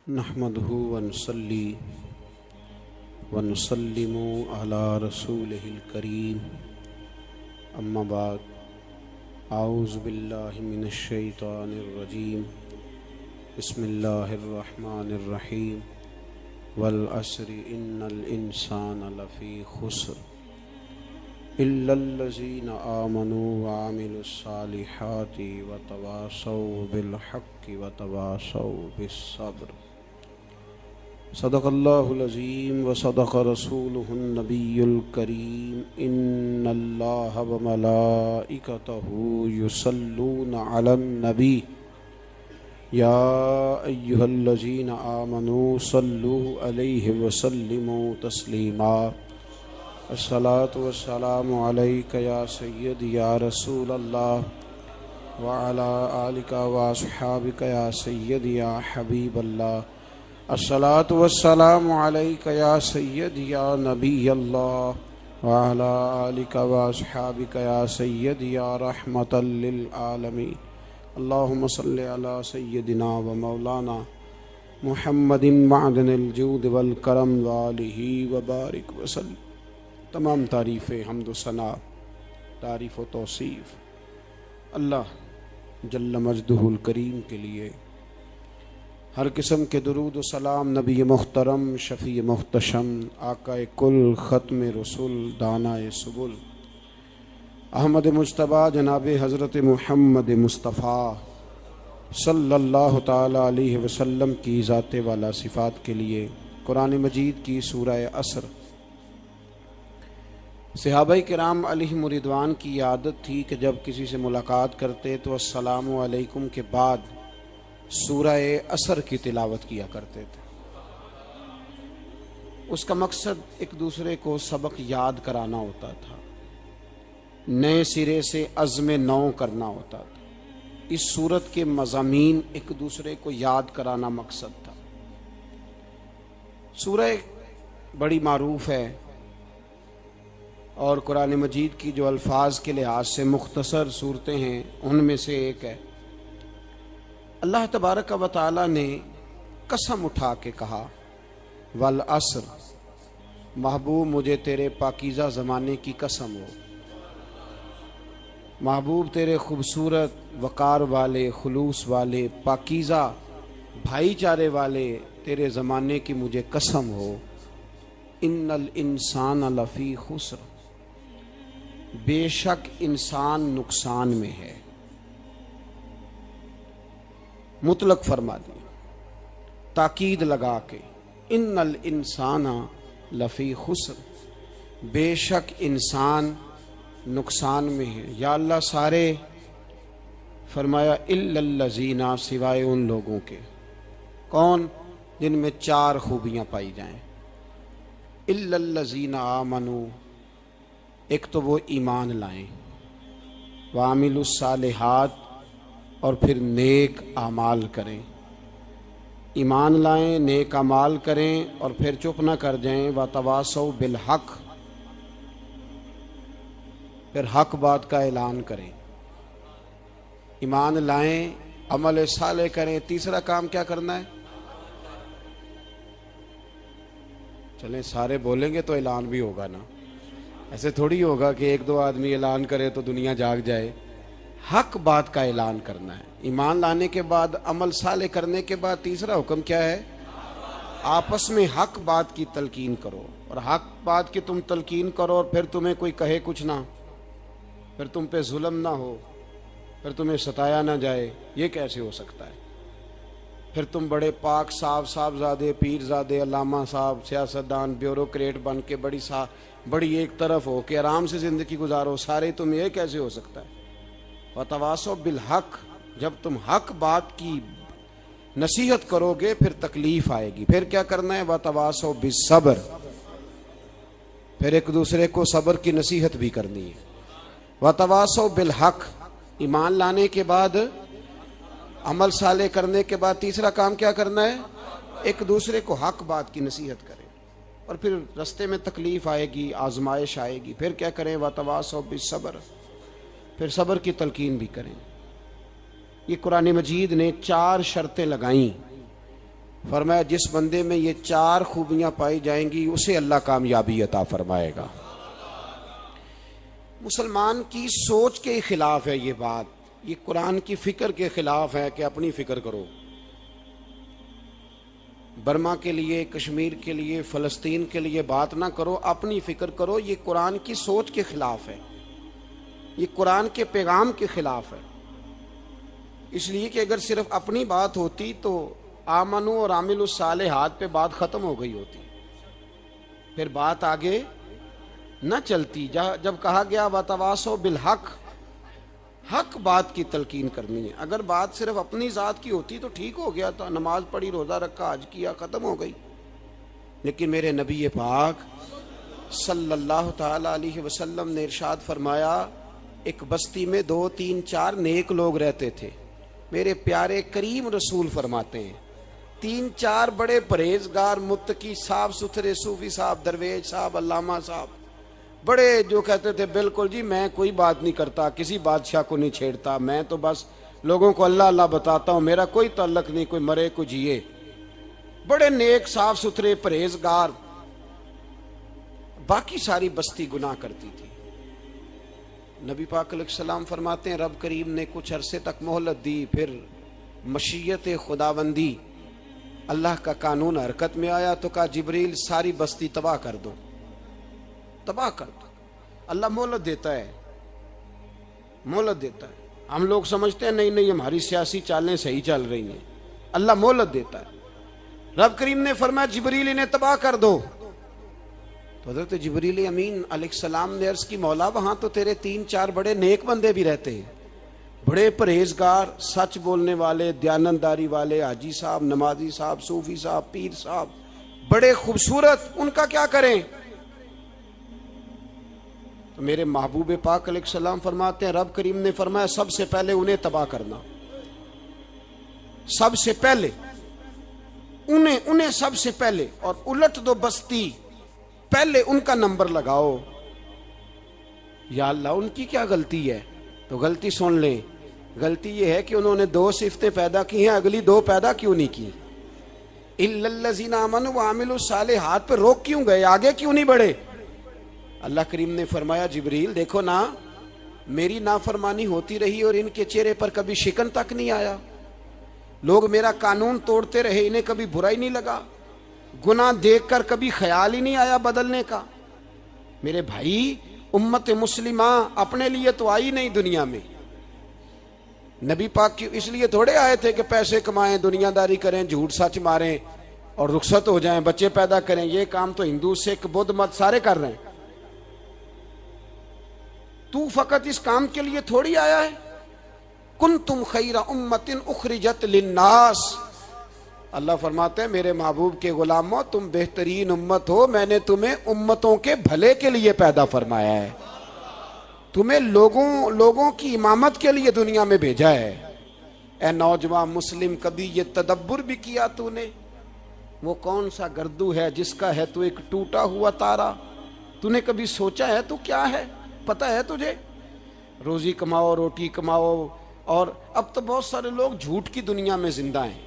نحمده ونصلي ونسلم على رسوله الكريم اما بعد اعوذ باللہ من الشیطان الرجیم بسم اللہ الرحمن الرحیم والعصر ان الانسان لفی خسر الا الذین آمنوا وعملوا الصالحات وتواصوا بالحق وتواصوا بالصبر صدق اللہ العظیم وصدق رسولہ النبی الکریم ان اللہ وملائکتہ یصلون علی النبی یا ایہا الذین آمنوا صلوا علیہ وسلموا تسلیما الصلاة والسلام علیک یا سیدی یا رسول اللہ وعلی آلک واصحابک یا سیدی یا حبیب اللہ الصلاة والسلام علیک یا سیدی یا نبی اللہ وعلی آلک واصحابک یا سیدی یا رحمتا للعالمین اللہم صلی علی سیدنا و مولانا محمد معدن الجود والکرم وآلہ وبارک وسلم۔ تمام تعریف حمد و ثنا، تعریف و توصیف اللہ جل مجدہ الکریم کے لیے، ہر قسم کے درود و سلام نبی محترم شفیع محتشم آقا کل ختم رسول دانائے سبل احمد مجتبیٰ جناب حضرت محمد مصطفیٰ صلی اللہ تعالی علیہ وسلم کی ذات والا صفات کے لیے قرآن مجید کی سورہ عصر۔ صحابہ کرام علیہم رضوان کی عادت تھی کہ جب کسی سے ملاقات کرتے تو السلام علیکم کے بعد سورہ عصر کی تلاوت کیا کرتے تھے۔ اس کا مقصد ایک دوسرے کو سبق یاد کرانا ہوتا تھا، نئے سرے سے عزم نو کرنا ہوتا تھا۔ اس سورت کے مضامین ایک دوسرے کو یاد کرانا مقصد تھا۔ سورہ بڑی معروف ہے اور قرآن مجید کی جو الفاظ کے لحاظ سے مختصر صورتیں ہیں ان میں سے ایک ہے۔ اللہ تبارک و تعالی نے قسم اٹھا کے کہا والعصر، محبوب مجھے تیرے پاکیزہ زمانے کی قسم ہو، محبوب تیرے خوبصورت وقار والے، خلوص والے، پاکیزہ بھائی چارے والے تیرے زمانے کی مجھے قسم ہو، ان الانسان لفی خسر، بے شک انسان نقصان میں ہے۔ مطلق فرما دیا، تاکید لگا کے، ان الانسان لفی خسر، بے شک انسان نقصان میں ہے۔ یا اللہ سارے، فرمایا الا الذین، سوائے ان لوگوں کے، کون؟ جن میں چار خوبیاں پائی جائیں۔ الا الذین آمنوا، ایک تو وہ ایمان لائیں، وعملوا الصالحات، اور پھر نیک اعمال کریں۔ ایمان لائیں، نیک اعمال کریں اور پھر چپ نہ کر جائیں۔ وتواصوا بالحق، پھر حق بات کا اعلان کریں۔ ایمان لائیں، عمل صالح کریں، تیسرا کام کیا کرنا ہے؟ چلیں سارے بولیں گے تو اعلان بھی ہوگا نا، ایسے تھوڑی ہوگا کہ ایک دو آدمی اعلان کرے تو دنیا جاگ جائے۔ حق بات کا اعلان کرنا ہے۔ ایمان لانے کے بعد، عمل صالح کرنے کے بعد تیسرا حکم کیا ہے؟ آپس میں حق بات کی تلقین کرو، اور حق بات کی تم تلقین کرو اور پھر تمہیں کوئی کہے کچھ نہ، پھر تم پہ ظلم نہ ہو، پھر تمہیں ستایا نہ جائے، یہ کیسے ہو سکتا ہے؟ پھر تم بڑے پاک صاحبزادے، پیرزادے، علامہ صاحب، سیاستدان، بیوروکریٹ بن کے بڑی ایک طرف ہو کے آرام سے زندگی گزارو سارے، تم یہ کیسے ہو سکتا ہے؟ وتواصوا بالحق، جب تم حق بات کی نصیحت کرو گے پھر تکلیف آئے گی۔ پھر کیا کرنا ہے؟ وتواصوا بالصبر، پھر ایک دوسرے کو صبر کی نصیحت بھی کرنی ہے۔ وتواصوا بالحق، ایمان لانے کے بعد، عمل صالح کرنے کے بعد تیسرا کام کیا کرنا ہے؟ ایک دوسرے کو حق بات کی نصیحت کریں، اور پھر رستے میں تکلیف آئے گی، آزمائش آئے گی، پھر کیا کریں؟ وتواصوا بالصبر، پھر صبر کی تلقین بھی کریں۔ یہ قرآن مجید نے 4 شرطیں لگائیں فرمایا جس بندے میں یہ 4 خوبیاں پائی جائیں گی اسے اللہ کامیابی عطا فرمائے گا۔ مسلمان کی سوچ کے خلاف ہے یہ بات، یہ قرآن کی فکر کے خلاف ہے کہ اپنی فکر کرو۔ برما کے لیے، کشمیر کے لیے، فلسطین کے لیے بات نہ کرو، اپنی فکر کرو۔ یہ قرآن کی سوچ کے خلاف ہے، یہ قرآن کے پیغام کے خلاف ہے۔ اس لیے کہ اگر صرف اپنی بات ہوتی تو آمنو اور عامل الصالحات پہ بات ختم ہو گئی ہوتی، پھر بات آگے نہ چلتی۔ جب کہا گیا وتواصوا بالحق، حق بات کی تلقین کرنی ہے۔ اگر بات صرف اپنی ذات کی ہوتی تو ٹھیک ہو گیا تھا، نماز پڑھی، روزہ رکھا، حج کیا، ختم ہو گئی۔ لیکن میرے نبی پاک صلی اللہ تعالی علیہ وسلم نے ارشاد فرمایا، ایک بستی میں 2 3 4 نیک لوگ رہتے تھے۔ میرے پیارے کریم رسول فرماتے ہیں 3 4 بڑے پرہیزگار، متقی، صاف ستھرے صوفی صاحب، درویش صاحب، علامہ صاحب، بڑے جو کہتے تھے بالکل جی میں کوئی بات نہیں کرتا، کسی بادشاہ کو نہیں چھیڑتا، میں تو بس لوگوں کو اللہ اللہ بتاتا ہوں، میرا کوئی تعلق نہیں، کوئی مرے کوئی جیے، بڑے نیک صاف ستھرے پرہیزگار۔ باقی ساری بستی گناہ کرتی تھی۔ نبی پاک علیہ السلام فرماتے ہیں رب کریم نے کچھ عرصے تک مہلت دی، پھر مشیت خداوندی، اللہ کا قانون حرکت میں آیا تو کہا جبریل ساری بستی تباہ کر دو، تباہ کر دو۔ اللہ مہلت دیتا ہے، مہلت دیتا ہے۔ ہم لوگ سمجھتے ہیں نہیں نہیں ہماری سیاسی چالیں صحیح چل رہی ہیں، اللہ مہلت دیتا ہے۔ رب کریم نے فرمایا جبریل انہیں تباہ کر دو۔ تو حضرت جبریل امین علیہ السلام نے عرض کی مولا وہاں تو تیرے 3 4 بڑے نیک بندے بھی رہتے ہیں، بڑے پرہیزگار، سچ بولنے والے، دیانتداری والے، حاجی صاحب، نمازی صاحب، صوفی صاحب، پیر صاحب، بڑے خوبصورت، ان کا کیا کریں؟ تو میرے محبوب پاک علیہ السلام فرماتے ہیں رب کریم نے فرمایا سب سے پہلے انہیں تباہ کرنا، سب سے پہلے انہیں سب سے پہلے، اور الٹ دو بستی، پہلے ان کا نمبر لگاؤ۔ یا اللہ ان کی کیا غلطی ہے؟ تو غلطی سن لیں، غلطی یہ ہے کہ انہوں نے 2 صفتیں پیدا کی ہیں، اگلی 2 پیدا کیوں نہیں کی؟ الا الذین آمنوا وعملوا الصالحات پہ روک کیوں گئے، آگے کیوں نہیں بڑھے؟ اللہ کریم نے فرمایا جبریل دیکھو نا، میری نافرمانی ہوتی رہی اور ان کے چہرے پر کبھی شکن تک نہیں آیا، لوگ میرا قانون توڑتے رہے، انہیں کبھی برا ہی نہیں لگا، گناہ دیکھ کر کبھی خیال ہی نہیں آیا بدلنے کا۔ میرے بھائی امت مسلمہ اپنے لیے تو آئی نہیں دنیا میں، نبی پاک کی اس لیے تھوڑے آئے تھے کہ پیسے کمائیں، دنیا داری کریں، جھوٹ سچ ماریں اور رخصت ہو جائیں، بچے پیدا کریں۔ یہ کام تو ہندو سکھ بدھ مت سارے کر رہے ہیں، تو فقط اس کام کے لیے تھوڑی آیا ہے۔ کنتم خیر امت اخرجت للناس، اللہ فرماتے ہیں میرے محبوب کے غلاموں تم بہترین امت ہو، میں نے تمہیں امتوں کے بھلے کے لیے پیدا فرمایا ہے، تمہیں لوگوں کی امامت کے لیے دنیا میں بھیجا ہے۔ اے نوجوان مسلم کبھی یہ تدبر بھی کیا تو نے؟ وہ کون سا گردو ہے جس کا ہے تو ایک ٹوٹا ہوا تارا؟ تو نے کبھی سوچا ہے تو کیا ہے؟ پتہ ہے تجھے؟ روزی کماؤ، روٹی کماؤ، اور اب تو بہت سارے لوگ جھوٹ کی دنیا میں زندہ ہیں،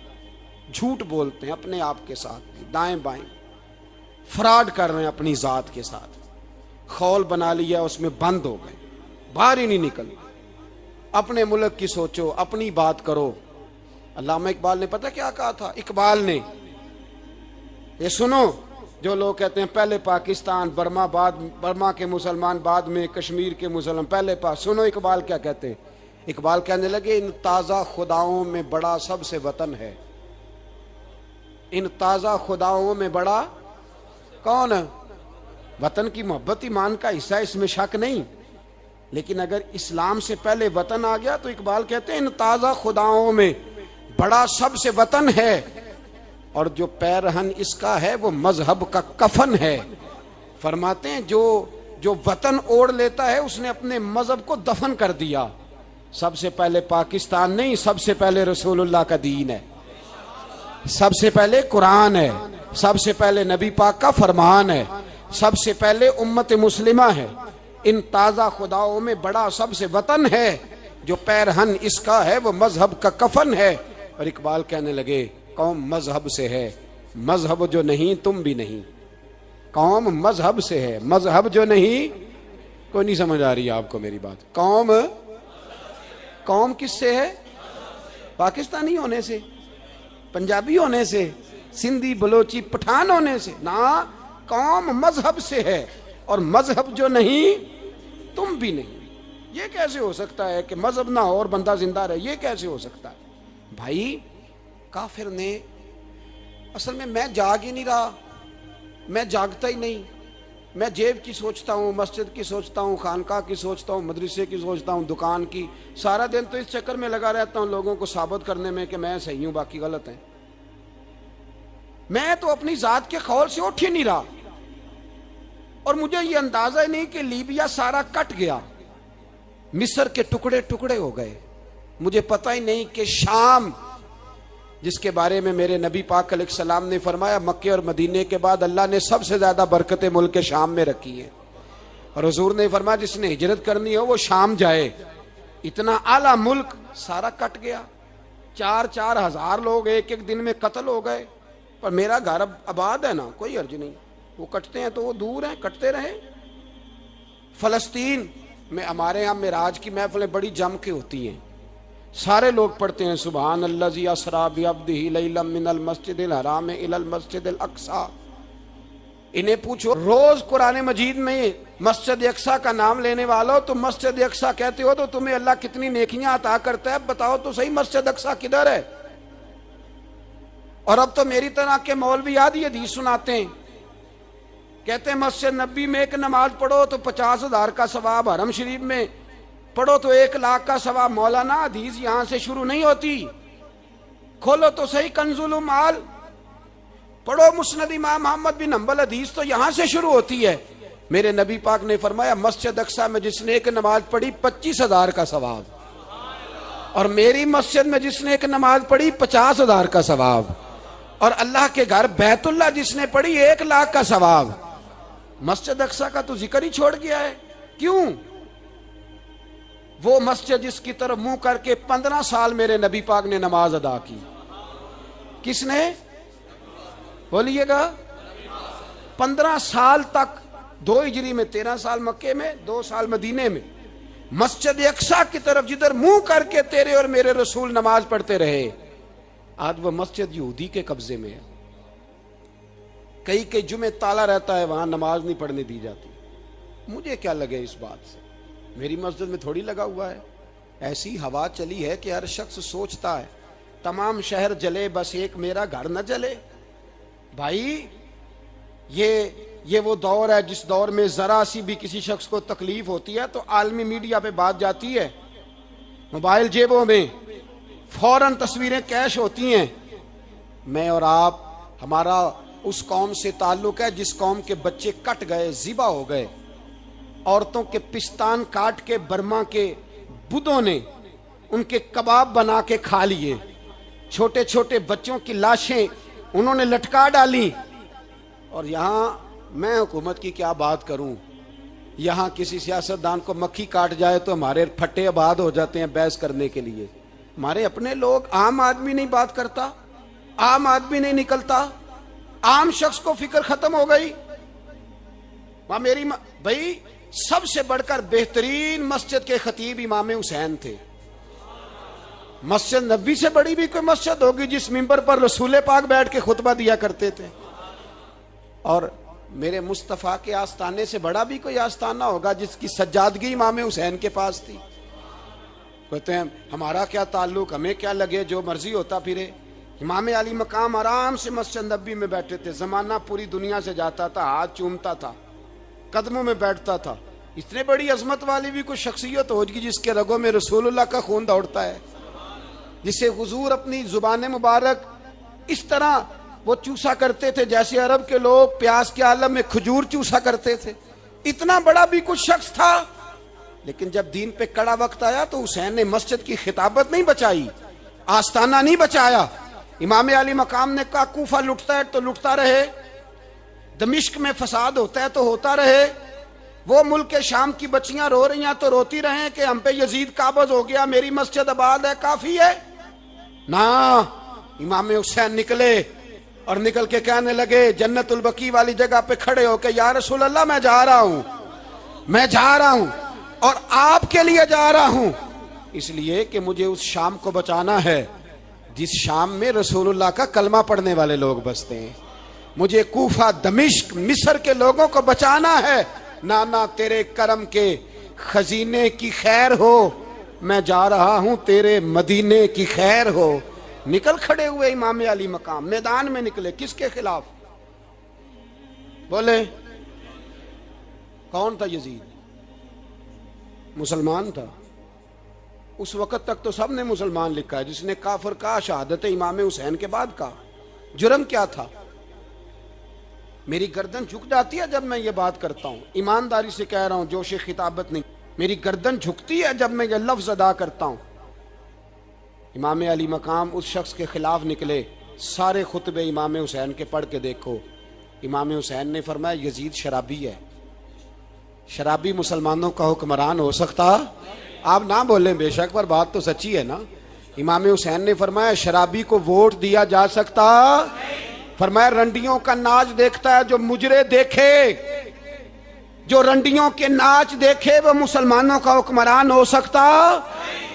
جھوٹ بولتے ہیں اپنے آپ کے ساتھ، دائیں بائیں فراڈ کر رہے ہیں اپنی ذات کے ساتھ، خول بنا لیا اس میں بند ہو گئے، باہر ہی نہیں نکل۔ اپنے ملک کی سوچو، اپنی بات کرو۔ علامہ اقبال نے پتہ کیا کہا تھا؟ اقبال نے، یہ سنو جو لوگ کہتے ہیں پہلے پاکستان، برما کے مسلمان بعد میں، کشمیر کے مسلمان پہلے سنو اقبال کیا کہتے ہیں۔ اقبال کہنے لگے ان تازہ خداؤں میں بڑا سب سے وطن ہے، ان تازہ خداؤں میں بڑا کون ہے؟ وطن کی محبت ایمان کا حصہ، اس میں شک نہیں، لیکن اگر اسلام سے پہلے وطن آ گیا تو اقبال کہتے ہیں ان تازہ خداؤں میں بڑا سب سے وطن ہے، اور جو پیرہن اس کا ہے وہ مذہب کا کفن ہے۔ فرماتے ہیں جو وطن اوڑھ لیتا ہے اس نے اپنے مذہب کو دفن کر دیا۔ سب سے پہلے پاکستان نہیں، سب سے پہلے رسول اللہ کا دین ہے، سب سے پہلے قرآن ہے، سب سے پہلے نبی پاک کا فرمان ہے، سب سے پہلے امت مسلمہ ہے۔ ان تازہ خداؤں میں بڑا سب سے وطن ہے، جو پیرہن اس کا ہے وہ مذہب کا کفن ہے۔ اور اقبال کہنے لگے قوم مذہب سے ہے، مذہب جو نہیں تم بھی نہیں۔ قوم مذہب سے ہے، مذہب جو نہیں، کوئی نہیں سمجھ آ رہی ہے آپ کو میری بات؟ قوم کس سے ہے؟ پاکستانی ہونے سے، پنجابی ہونے سے، سندھی بلوچی پٹھان ہونے سے نہ، قوم مذہب سے ہے، اور مذہب جو نہیں تم بھی نہیں۔ یہ کیسے ہو سکتا ہے کہ مذہب نہ ہو اور بندہ زندہ رہے؟ یہ کیسے ہو سکتا ہے بھائی؟ کافر نے اصل میں جاگ ہی نہیں رہا، میں جاگتا ہی نہیں، میں جیب کی سوچتا ہوں، مسجد کی سوچتا ہوں، خانقاہ کی سوچتا ہوں، مدرسے کی سوچتا ہوں، دکان کی، سارا دن تو اس چکر میں لگا رہتا ہوں لوگوں کو ثابت کرنے میں کہ میں صحیح ہوں باقی غلط ہیں۔ میں تو اپنی ذات کے خول سے اٹھ ہی نہیں رہا، اور مجھے یہ اندازہ ہی نہیں کہ لیبیا سارا کٹ گیا، مصر کے ٹکڑے ٹکڑے ہو گئے، مجھے پتہ ہی نہیں کہ شام، جس کے بارے میں میرے نبی پاک علیہ السلام نے فرمایا مکے اور مدینے کے بعد اللہ نے سب سے زیادہ برکتیں ملک کے شام میں رکھی ہیں، اور حضور نے فرمایا جس نے ہجرت کرنی ہو وہ شام جائے۔ اتنا اعلیٰ ملک سارا کٹ گیا، 4 ہزار لوگ ایک دن میں قتل ہو گئے، پر میرا گھر اب آباد ہے نا، کوئی حرج نہیں، وہ کٹتے ہیں تو وہ دور ہیں، کٹتے رہیں۔ فلسطین میں ہمارے یہاں معراج کی محفلیں بڑی جم کے ہوتی ہیں، سارے لوگ پڑھتے ہیں سبحان الذی اسریٰ بعبدہ لیلا من المسجد الحرام الی المسجد الاقصی۔ انہیں پوچھو روز قرآن مجید میں مسجد اقصی کا نام لینے والوں، تم مسجد اقصی کہتے ہو تو تمہیں اللہ کتنی نیکیاں عطا کرتا ہے، بتاؤ تو صحیح مسجد اقصی کدھر ہے؟ اور اب تو میری طرح کے مولوی آدھی حدیث سناتے ہیں، کہتے ہیں مسجد نبی میں ایک نماز پڑھو تو 50,000 کا ثواب، حرم شریف میں پڑھو تو 1,00,000 کا ثواب۔ مولانا حدیث یہاں سے شروع نہیں ہوتی، کھولو تو صحیح کنز المال، پڑھو مسند امام محمد بن حنبل، حدیث تو یہاں سے شروع ہوتی ہے۔ میرے نبی پاک نے فرمایا مسجد اقصی میں جس نے ایک نماز پڑھی 25,000 کا ثواب، اور میری مسجد میں جس نے ایک نماز پڑھی 50,000 کا ثواب، اور اللہ کے گھر بیت اللہ جس نے پڑھی 1,00,000 کا ثواب۔ مسجد اقصی کا تو ذکر ہی چھوڑ گیا ہے، کیوں؟ وہ مسجد جس کی طرف منہ کر کے 15 سال میرے نبی پاک نے نماز ادا کی، کس نے؟ بولیے گا 15 سال تک، 2 ہجری میں 13 سال مکے میں، 2 سال مدینے میں، مسجد اقصی کی طرف جدھر منہ کر کے تیرے اور میرے رسول نماز پڑھتے رہے۔ آج وہ مسجد یہودی کے قبضے میں ہے، کئی جمعے تالا رہتا ہے، وہاں نماز نہیں پڑھنے دی جاتی۔ مجھے کیا لگے اس بات سے؟ میری مسجد میں تھوڑی لگا ہوا ہے۔ ایسی ہوا چلی ہے کہ ہر شخص سوچتا ہے تمام شہر جلے بس ایک میرا گھر نہ جلے۔ بھائی یہ وہ دور ہے جس دور میں ذرا سی بھی کسی شخص کو تکلیف ہوتی ہے تو عالمی میڈیا پہ بات جاتی ہے، موبائل جیبوں میں فوراً تصویریں کیش ہوتی ہیں۔ میں اور آپ، ہمارا اس قوم سے تعلق ہے جس قوم کے بچے کٹ گئے، ذبح ہو گئے، عورتوں کے پستان کاٹ کے برما کے بدھوں نے ان کے کباب بنا کے کھا لیے، چھوٹے چھوٹے بچوں کی لاشیں انہوں نے لٹکا ڈالی۔ اور یہاں میں حکومت کی کیا بات کروں، یہاں کسی سیاستدان کو مکھی کاٹ جائے تو ہمارے پھٹے آباد ہو جاتے ہیں بحث کرنے کے لیے۔ ہمارے اپنے لوگ، عام آدمی نہیں بات کرتا، عام آدمی نہیں نکلتا، عام شخص کو فکر ختم ہو گئی۔ میری بھائی سب سے بڑھ کر بہترین مسجد کے خطیب امام حسین تھے۔ مسجد نبی سے بڑی بھی کوئی مسجد ہوگی جس منبر پر رسول پاک بیٹھ کے خطبہ دیا کرتے تھے؟ اور میرے مصطفیٰ کے آستانے سے بڑا بھی کوئی آستانہ ہوگا جس کی سجادگی امام حسین کے پاس تھی؟ کہتے ہیں ہمارا کیا تعلق، ہمیں کیا لگے، جو مرضی ہوتا پھرے۔ امام علی مقام آرام سے مسجد نبی میں بیٹھے تھے، زمانہ پوری دنیا سے جاتا تھا، ہاتھ چومتا تھا، قدموں میں بیٹھتا تھا۔ اتنے بڑی عظمت والی بھی کوئی شخصیت ہوگی جس کے رگوں میں رسول اللہ کا خون دوڑتا ہے، جسے حضور اپنی زبان مبارک اس طرح وہ چوسا کرتے تھے جیسے عرب کے لوگ پیاس کے عالم میں کھجور چوسا کرتے تھے۔ اتنا بڑا بھی کچھ شخص تھا، لیکن جب دین پہ کڑا وقت آیا تو حسین نے مسجد کی خطابت نہیں بچائی، آستانہ نہیں بچایا۔ امام علی مقام نے کہا کوفہ لٹتا ہے تو لٹتا رہے، دمشق میں فساد ہوتا ہے تو ہوتا رہے، وہ ملک شام کی بچیاں رو رہی ہیں تو روتی رہیں کہ ہم پہ یزید قابض ہو گیا، میری مسجد آباد ہے، کافی ہے؟ نا، امام حسین نکلے اور نکل کے کہنے لگے جنت البقیع والی جگہ پہ کھڑے ہو کہ یا رسول اللہ میں جا رہا ہوں اور آپ کے لیے جا رہا ہوں، اس لیے کہ مجھے اس شام کو بچانا ہے جس شام میں رسول اللہ کا کلمہ پڑھنے والے لوگ بستے ہیں، مجھے کوفہ دمشق مصر کے لوگوں کو بچانا ہے، نانا تیرے کرم کے خزینے کی خیر ہو، میں جا رہا ہوں تیرے مدینے کی خیر ہو۔ نکل کھڑے ہوئے امام علی مقام، میدان میں نکلے، کس کے خلاف؟ بولے کون تھا؟ یزید مسلمان تھا اس وقت تک تو سب نے مسلمان لکھا ہے، جس نے کافر کہا شہادت امام حسین کے بعد کہا۔ جرم کیا تھا؟ میری گردن جھک جاتی ہے جب میں یہ بات کرتا ہوں، ایمانداری سے کہہ رہا ہوں، جوش خطابت نہیں، میری گردن جھکتی ہے جب میں یہ لفظ ادا کرتا ہوں۔ امام علی مقام اس شخص کے خلاف نکلے، سارے خطبے امام حسین کے پڑھ کے دیکھو، امام حسین نے فرمایا یزید شرابی ہے، شرابی مسلمانوں کا حکمران ہو سکتا؟ آپ نہ بولیں بے شک، پر بات تو سچی ہے نا۔ امام حسین نے فرمایا شرابی کو ووٹ دیا جا سکتا؟ فرمایا رنڈیوں کا ناچ دیکھتا ہے جو مجرے دیکھے، جو رنڈیوں کے ناچ دیکھے وہ مسلمانوں کا حکمران ہو سکتا؟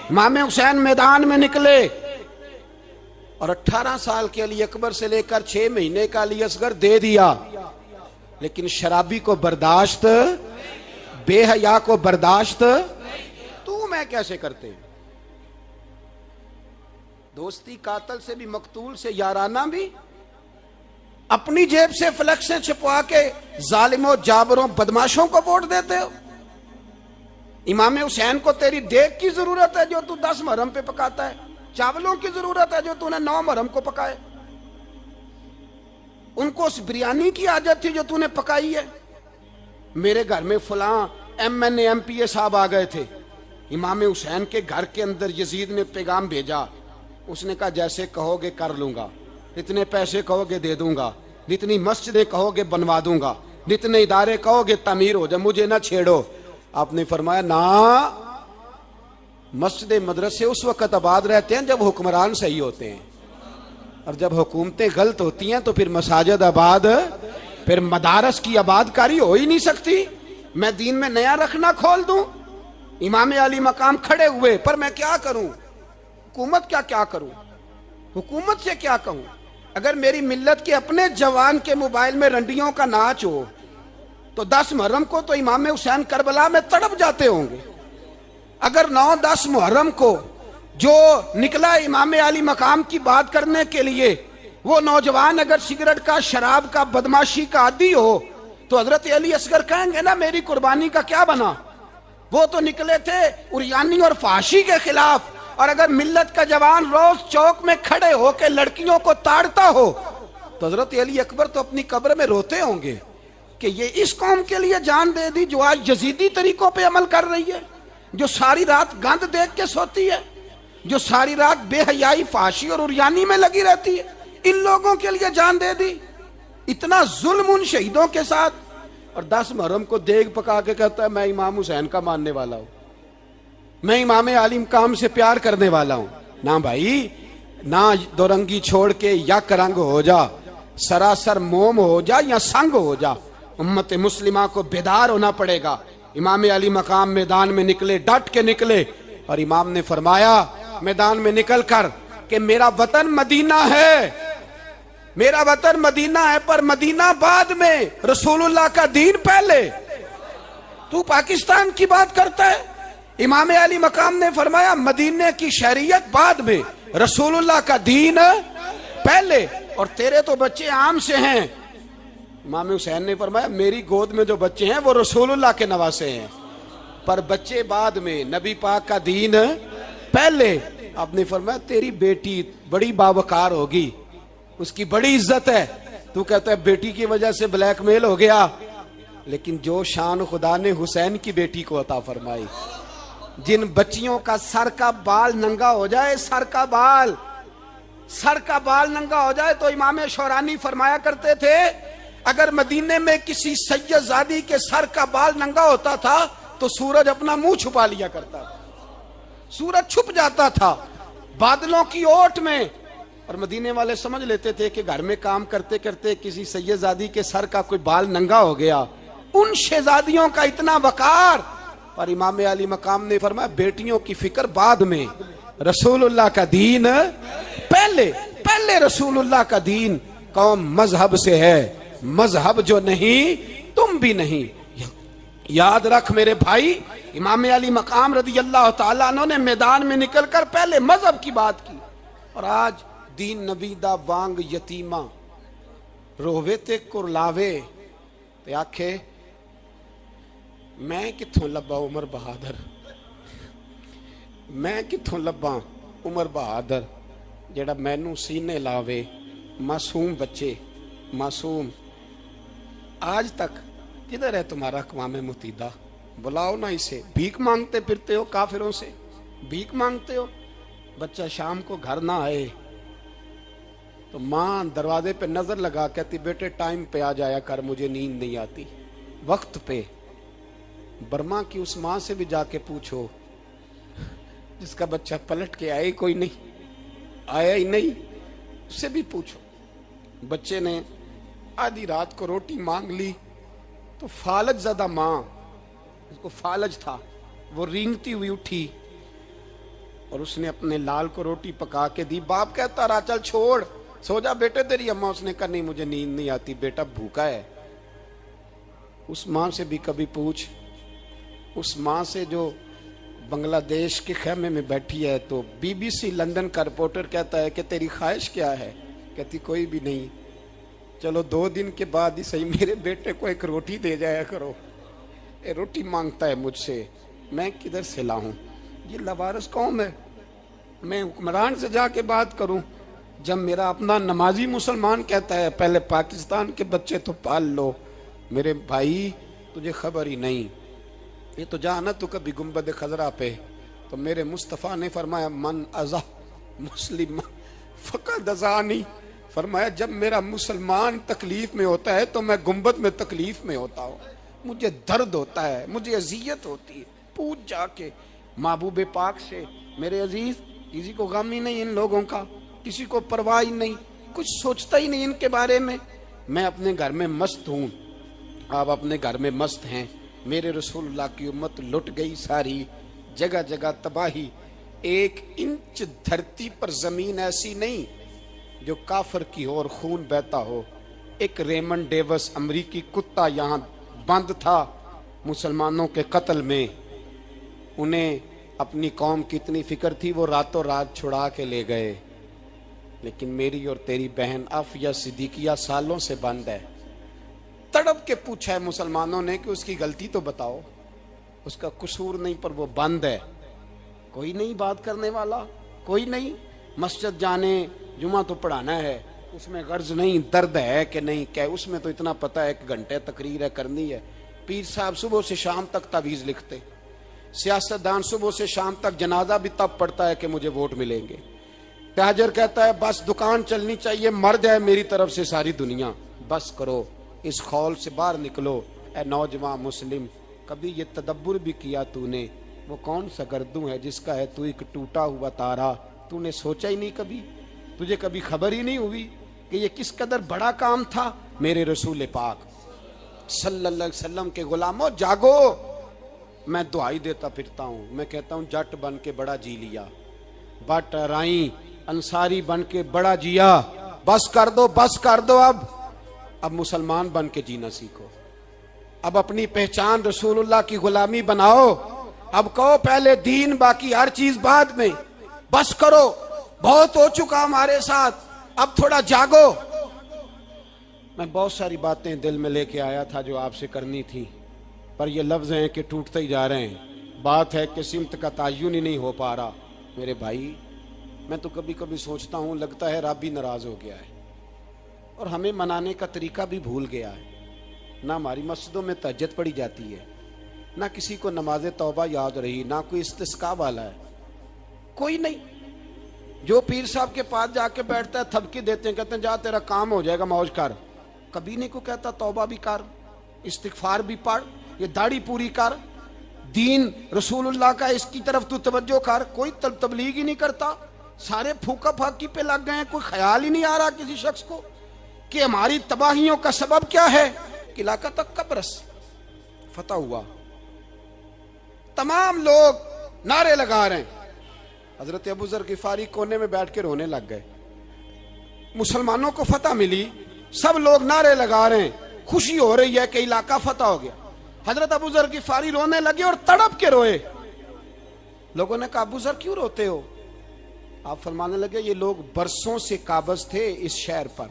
امام حسین میدان میں نکلے اور 18 سال کے علی اکبر سے لے کر 6 مہینے کا علی اصغر دے دیا، لیکن شرابی کو برداشت، بے حیا کو برداشت تو میں کیسے کرتے ہیں؟ دوستی قاتل سے بھی، مقتول سے یارانہ بھی، اپنی جیب سے فلیکسیں چھپوا کے ظالموں جابروں بدماشوں کو ووٹ دیتے ہو۔ امام حسین کو تیری دیگ کی ضرورت ہے جو تو 10 محرم پہ پکاتا ہے، چاولوں کی ضرورت ہے جو تو نے 9 محرم کو پکائے، ان کو اس بریانی کی حاجت تھی جو تو نے پکائی ہے۔ میرے گھر میں فلاں MNA MPA صاحب آ گئے تھے، امام حسین کے گھر کے اندر یزید نے پیغام بھیجا، اس نے کہا جیسے کہو گے کر لوں گا، جتنے پیسے کہو گے دے دوں گا، جتنی مسجدیں کہو گے بنوا دوں گا، جتنے ادارے کہو گے تعمیر ہو جائے، مجھے نہ چھیڑو۔ آپ نے فرمایا نا، مسجد مدرسے اس وقت آباد رہتے ہیں جب حکمران صحیح ہوتے ہیں، اور جب حکومتیں غلط ہوتی ہیں تو پھر مساجد آباد، پھر مدارس کی آباد کاری ہو ہی نہیں سکتی۔ میں دین میں نیا رکھنا کھول دوں؟ امام علی مقام کھڑے ہوئے، پر میں کیا کروں؟ حکومت کیا کروں؟ حکومت سے کیا کہوں؟ اگر میری ملت کے اپنے جوان کے موبائل میں رنڈیوں کا ناچ ہو تو 10 محرم کو تو امام حسین کربلا میں تڑپ جاتے ہوں گے۔ اگر 9-10 محرم کو جو نکلا امام علی مقام کی بات کرنے کے لیے، وہ نوجوان اگر سگریٹ کا، شراب کا، بدماشی کا عادی ہو تو حضرت علی اصغر کہیں گے نا میری قربانی کا کیا بنا؟ وہ تو نکلے تھے عریانی اور فحاشی کے خلاف، اور اگر ملت کا جوان روز چوک میں کھڑے ہو کے لڑکیوں کو تاڑتا ہو تو حضرت علی اکبر تو اپنی قبر میں روتے ہوں گے کہ یہ اس قوم کے لیے جان دے دی جو آج یزیدی طریقوں پہ عمل کر رہی ہے، جو ساری رات گند دیکھ کے سوتی ہے، جو ساری رات بے حیائی، فحاشی اور عریانی میں لگی رہتی ہے، ان لوگوں کے لیے جان دے دی۔ اتنا ظلم ان شہیدوں کے ساتھ، اور 10 محرم کو دیگ پکا کے کہتا ہے میں امام حسین کا ماننے والا ہوں، میں امام علی مقام سے پیار کرنے والا ہوں۔ نہ بھائی، نہ دو رنگی چھوڑ کے یک رنگ ہو جا، سراسر موم ہو جا یا سنگ ہو جا، امت مسلمہ کو بیدار ہونا پڑے گا۔ امام علی مقام میدان میں نکلے، ڈٹ کے نکلے، اور امام نے فرمایا میدان میں نکل کر کہ میرا وطن مدینہ ہے، میرا وطن مدینہ ہے، پر مدینہ بعد میں، رسول اللہ کا دین پہلے۔ تو پاکستان کی بات کرتا ہے؟ امام علی مقام نے فرمایا مدینے کی شہریت بعد میں، رسول اللہ کا دین پہلے، اور تیرے تو بچے عام سے ہیں۔ امام حسین نے فرمایا میری گود میں جو بچے ہیں وہ رسول اللہ کے نواسے ہیں، پر بچے بعد میں، نبی پاک کا دین پہلے۔ آپ نے فرمایا تیری بیٹی بڑی باوقار ہوگی، اس کی بڑی عزت ہے، تو کہتا ہے بیٹی کی وجہ سے بلیک میل ہو گیا، لیکن جو شان خدا نے حسین کی بیٹی کو عطا فرمائی، جن بچیوں کا سر کا بال ننگا ہو جائے، سر کا بال ننگا ہو جائے، تو امام شورانی فرمایا کرتے تھے اگر مدینے میں کسی سید زادی کے سر کا بال ننگا ہوتا تھا تو سورج اپنا منہ چھپا لیا کرتا تھا، سورج چھپ جاتا تھا، بادلوں کی اوٹ میں اور مدینے والے سمجھ لیتے تھے کہ گھر میں کام کرتے کرتے کسی سیدزادی کے سر کا کوئی بال ننگا ہو گیا. ان شہزادیوں کا اتنا وقار. اور امام علی مقام نے فرمایا بیٹیوں کی فکر بعد میں, رسول اللہ کا دین پہلے. پہلے رسول اللہ کا دین. قوم مذہب سے ہے, مذہب جو نہیں تم بھی نہیں. یاد رکھ میرے بھائی, امام علی مقام رضی اللہ تعالیٰ عنہ نے میدان میں نکل کر پہلے مذہب کی بات کی. اور آج دین نبی دا وانگ یتیمہ رووے تے کرلاوے تے آکھے میں کتھوں لبا عمر بہادر, میں کتھوں لبا عمر بہادر جڑا مینوں سینے لاوے. معصوم بچے, معصوم. آج تک کدھر ہے تمہارا اقوام متحدہ؟ بلاؤ نا اسے. بھیک مانگتے پھرتے ہو کافروں سے, بھیک مانگتے ہو. بچہ شام کو گھر نہ آئے تو ماں دروازے پہ نظر لگا کہتی بیٹے ٹائم پہ آ جایا کر, مجھے نیند نہیں آتی. وقت پہ. برما کی اس ماں سے بھی جا کے پوچھو جس کا بچہ پلٹ کے آئے کوئی نہیں, آیا ہی نہیں, اس سے بھی پوچھو. بچے نے آدھی رات کو روٹی مانگ لی تو فالج زدہ ماں, اس کو فالج تھا, وہ رینگتی ہوئی اٹھی اور اس نے اپنے لال کو روٹی پکا کے دی. باپ کہتا رہا چل چھوڑ سو جا بیٹے تیری اماں. اس نے کہا نہیں مجھے نیند نہیں آتی, بیٹا بھوکا ہے. اس ماں سے بھی کبھی پوچھ, اس ماں سے جو بنگلہ دیش کے خیمے میں بیٹھی ہے تو بی بی سی لندن کا رپورٹر کہتا ہے کہ تیری خواہش کیا ہے؟ کہتی کوئی بھی نہیں. چلو 2 دن کے بعد ہی صحیح میرے بیٹے کو ایک روٹی دے جایا کرو, اے روٹی مانگتا ہے مجھ سے, میں کدھر سے لاؤں؟ یہ لوارث قوم ہے. میں حکمران سے جا کے بات کروں جب میرا اپنا نمازی مسلمان کہتا ہے پہلے پاکستان کے بچے تو پال لو. میرے بھائی تجھے خبر ہی نہیں. یہ تو جانا تو کبھی گنبد خضرا پہ, تو میرے مصطفیٰ نے فرمایا من ازا مسلم فقد ازانی. فرمایا جب میرا مسلمان تکلیف میں ہوتا ہے تو میں گنبد میں تکلیف میں ہوتا ہوں. مجھے درد ہوتا ہے, مجھے اذیت ہوتی ہے. پوچھ جا کے محبوب پاک سے. میرے عزیز کسی کو غم ہی نہیں ان لوگوں کا, کسی کو پرواہ ہی نہیں, کچھ سوچتا ہی نہیں ان کے بارے میں. میں اپنے گھر میں مست ہوں, آپ اپنے گھر میں مست ہیں. میرے رسول اللہ کی امت لٹ گئی ساری, جگہ جگہ تباہی. 1 انچ دھرتی پر زمین ایسی نہیں جو کافر کی ہو اور خون بہتا ہو. ایک ریمنڈ ڈیوس امریکی کتا یہاں بند تھا مسلمانوں کے قتل میں. انہیں اپنی قوم کی اتنی فکر تھی وہ راتوں رات چھڑا کے لے گئے. لیکن میری اور تیری بہن عافیہ صدیقیہ سالوں سے بند ہے. تڑپ کے پوچھا ہے مسلمانوں نے کہ اس کی غلطی تو بتاؤ, اس کا قصور نہیں پر وہ بند ہے. کوئی نہیں بات کرنے والا, کوئی نہیں. مسجد جانے جمعہ تو پڑھانا ہے, اس میں غرض نہیں درد ہے کہ نہیں کہ اس میں تو اتنا پتہ ہے 1 گھنٹے تقریر ہے کرنی ہے. پیر صاحب صبح سے شام تک تعویذ لکھتے, سیاستدان صبح سے شام تک جنازہ بھی تب پڑتا ہے کہ مجھے ووٹ ملیں گے. تاجر کہتا ہے بس دکان چلنی چاہیے, مر جائے میری طرف سے ساری دنیا. بس کرو, اس خول سے باہر نکلو. اے نوجوان مسلم, کبھی یہ تدبر بھی کیا تو نے وہ کون سا گردوں ہے جس کا ہے تو ایک ٹوٹا ہوا تارا؟ تو نے سوچا ہی نہیں کبھی, تجھے کبھی خبر ہی نہیں ہوئی کہ یہ کس قدر بڑا کام تھا؟ میرے رسول پاک صلی اللہ علیہ وسلم کے غلاموں جاگو. میں دعائی دیتا پھرتا ہوں, میں کہتا ہوں جٹ بن کے بڑا جی لیا, بٹ رائیں انصاری بن کے بڑا جیا. بس کر دو, بس کر دو. اب مسلمان بن کے جینا سیکھو. اب اپنی پہچان رسول اللہ کی غلامی بناؤ. اب کہو پہلے دین باقی ہر چیز بعد میں. بس کرو, بہت ہو چکا ہمارے ساتھ, اب تھوڑا جاگو. میں بہت ساری باتیں دل میں لے کے آیا تھا جو آپ سے کرنی تھی, پر یہ لفظ ہیں کہ ٹوٹتے ہی جا رہے ہیں. بات ہے کہ سمت کا تعین ہی نہیں ہو پا رہا. میرے بھائی میں تو کبھی کبھی سوچتا ہوں لگتا ہے رب بھی ناراض ہو گیا ہے اور ہمیں منانے کا طریقہ بھی بھول گیا ہے. نہ ہماری مسجدوں میں تہجد پڑھی جاتی ہے, نہ کسی کو نماز توبہ یاد رہی, نہ کوئی استسقاء والا ہے, کوئی نہیں. جو پیر صاحب کے پاس جا کے بیٹھتا ہے تھپکی دیتے ہیں, کہتے ہیں جا تیرا کام ہو جائے گا موج کر. کبھی نہیں کو کہتا توبہ بھی کر, استغفار بھی پڑھ, یہ داڑھی پوری کر, دین رسول اللہ کا اس کی طرف تو توجہ کر. کوئی تبلیغ ہی نہیں کرتا. سارے پھوکا پھاکی پہ لگ گئے ہیں، کوئی خیال ہی نہیں آ رہا کسی شخص کو کہ ہماری تباہیوں کا سبب کیا ہے. کہ علاقہ تک قبرص فتح ہوا، تمام لوگ نعرے لگا رہے ہیں. حضرت ابو ذر غفاری کونے میں بیٹھ کے رونے لگ گئے. مسلمانوں کو فتح ملی، سب لوگ نعرے لگا رہے ہیں، خوشی ہو رہی ہے کہ علاقہ فتح ہو گیا. حضرت ابو ذر غفاری رونے لگے اور تڑپ کے روئے. لوگوں نے کہا ابو ذر کیوں روتے ہو؟ آپ فرمانے لگے یہ لوگ برسوں سے قابض تھے اس شہر پر،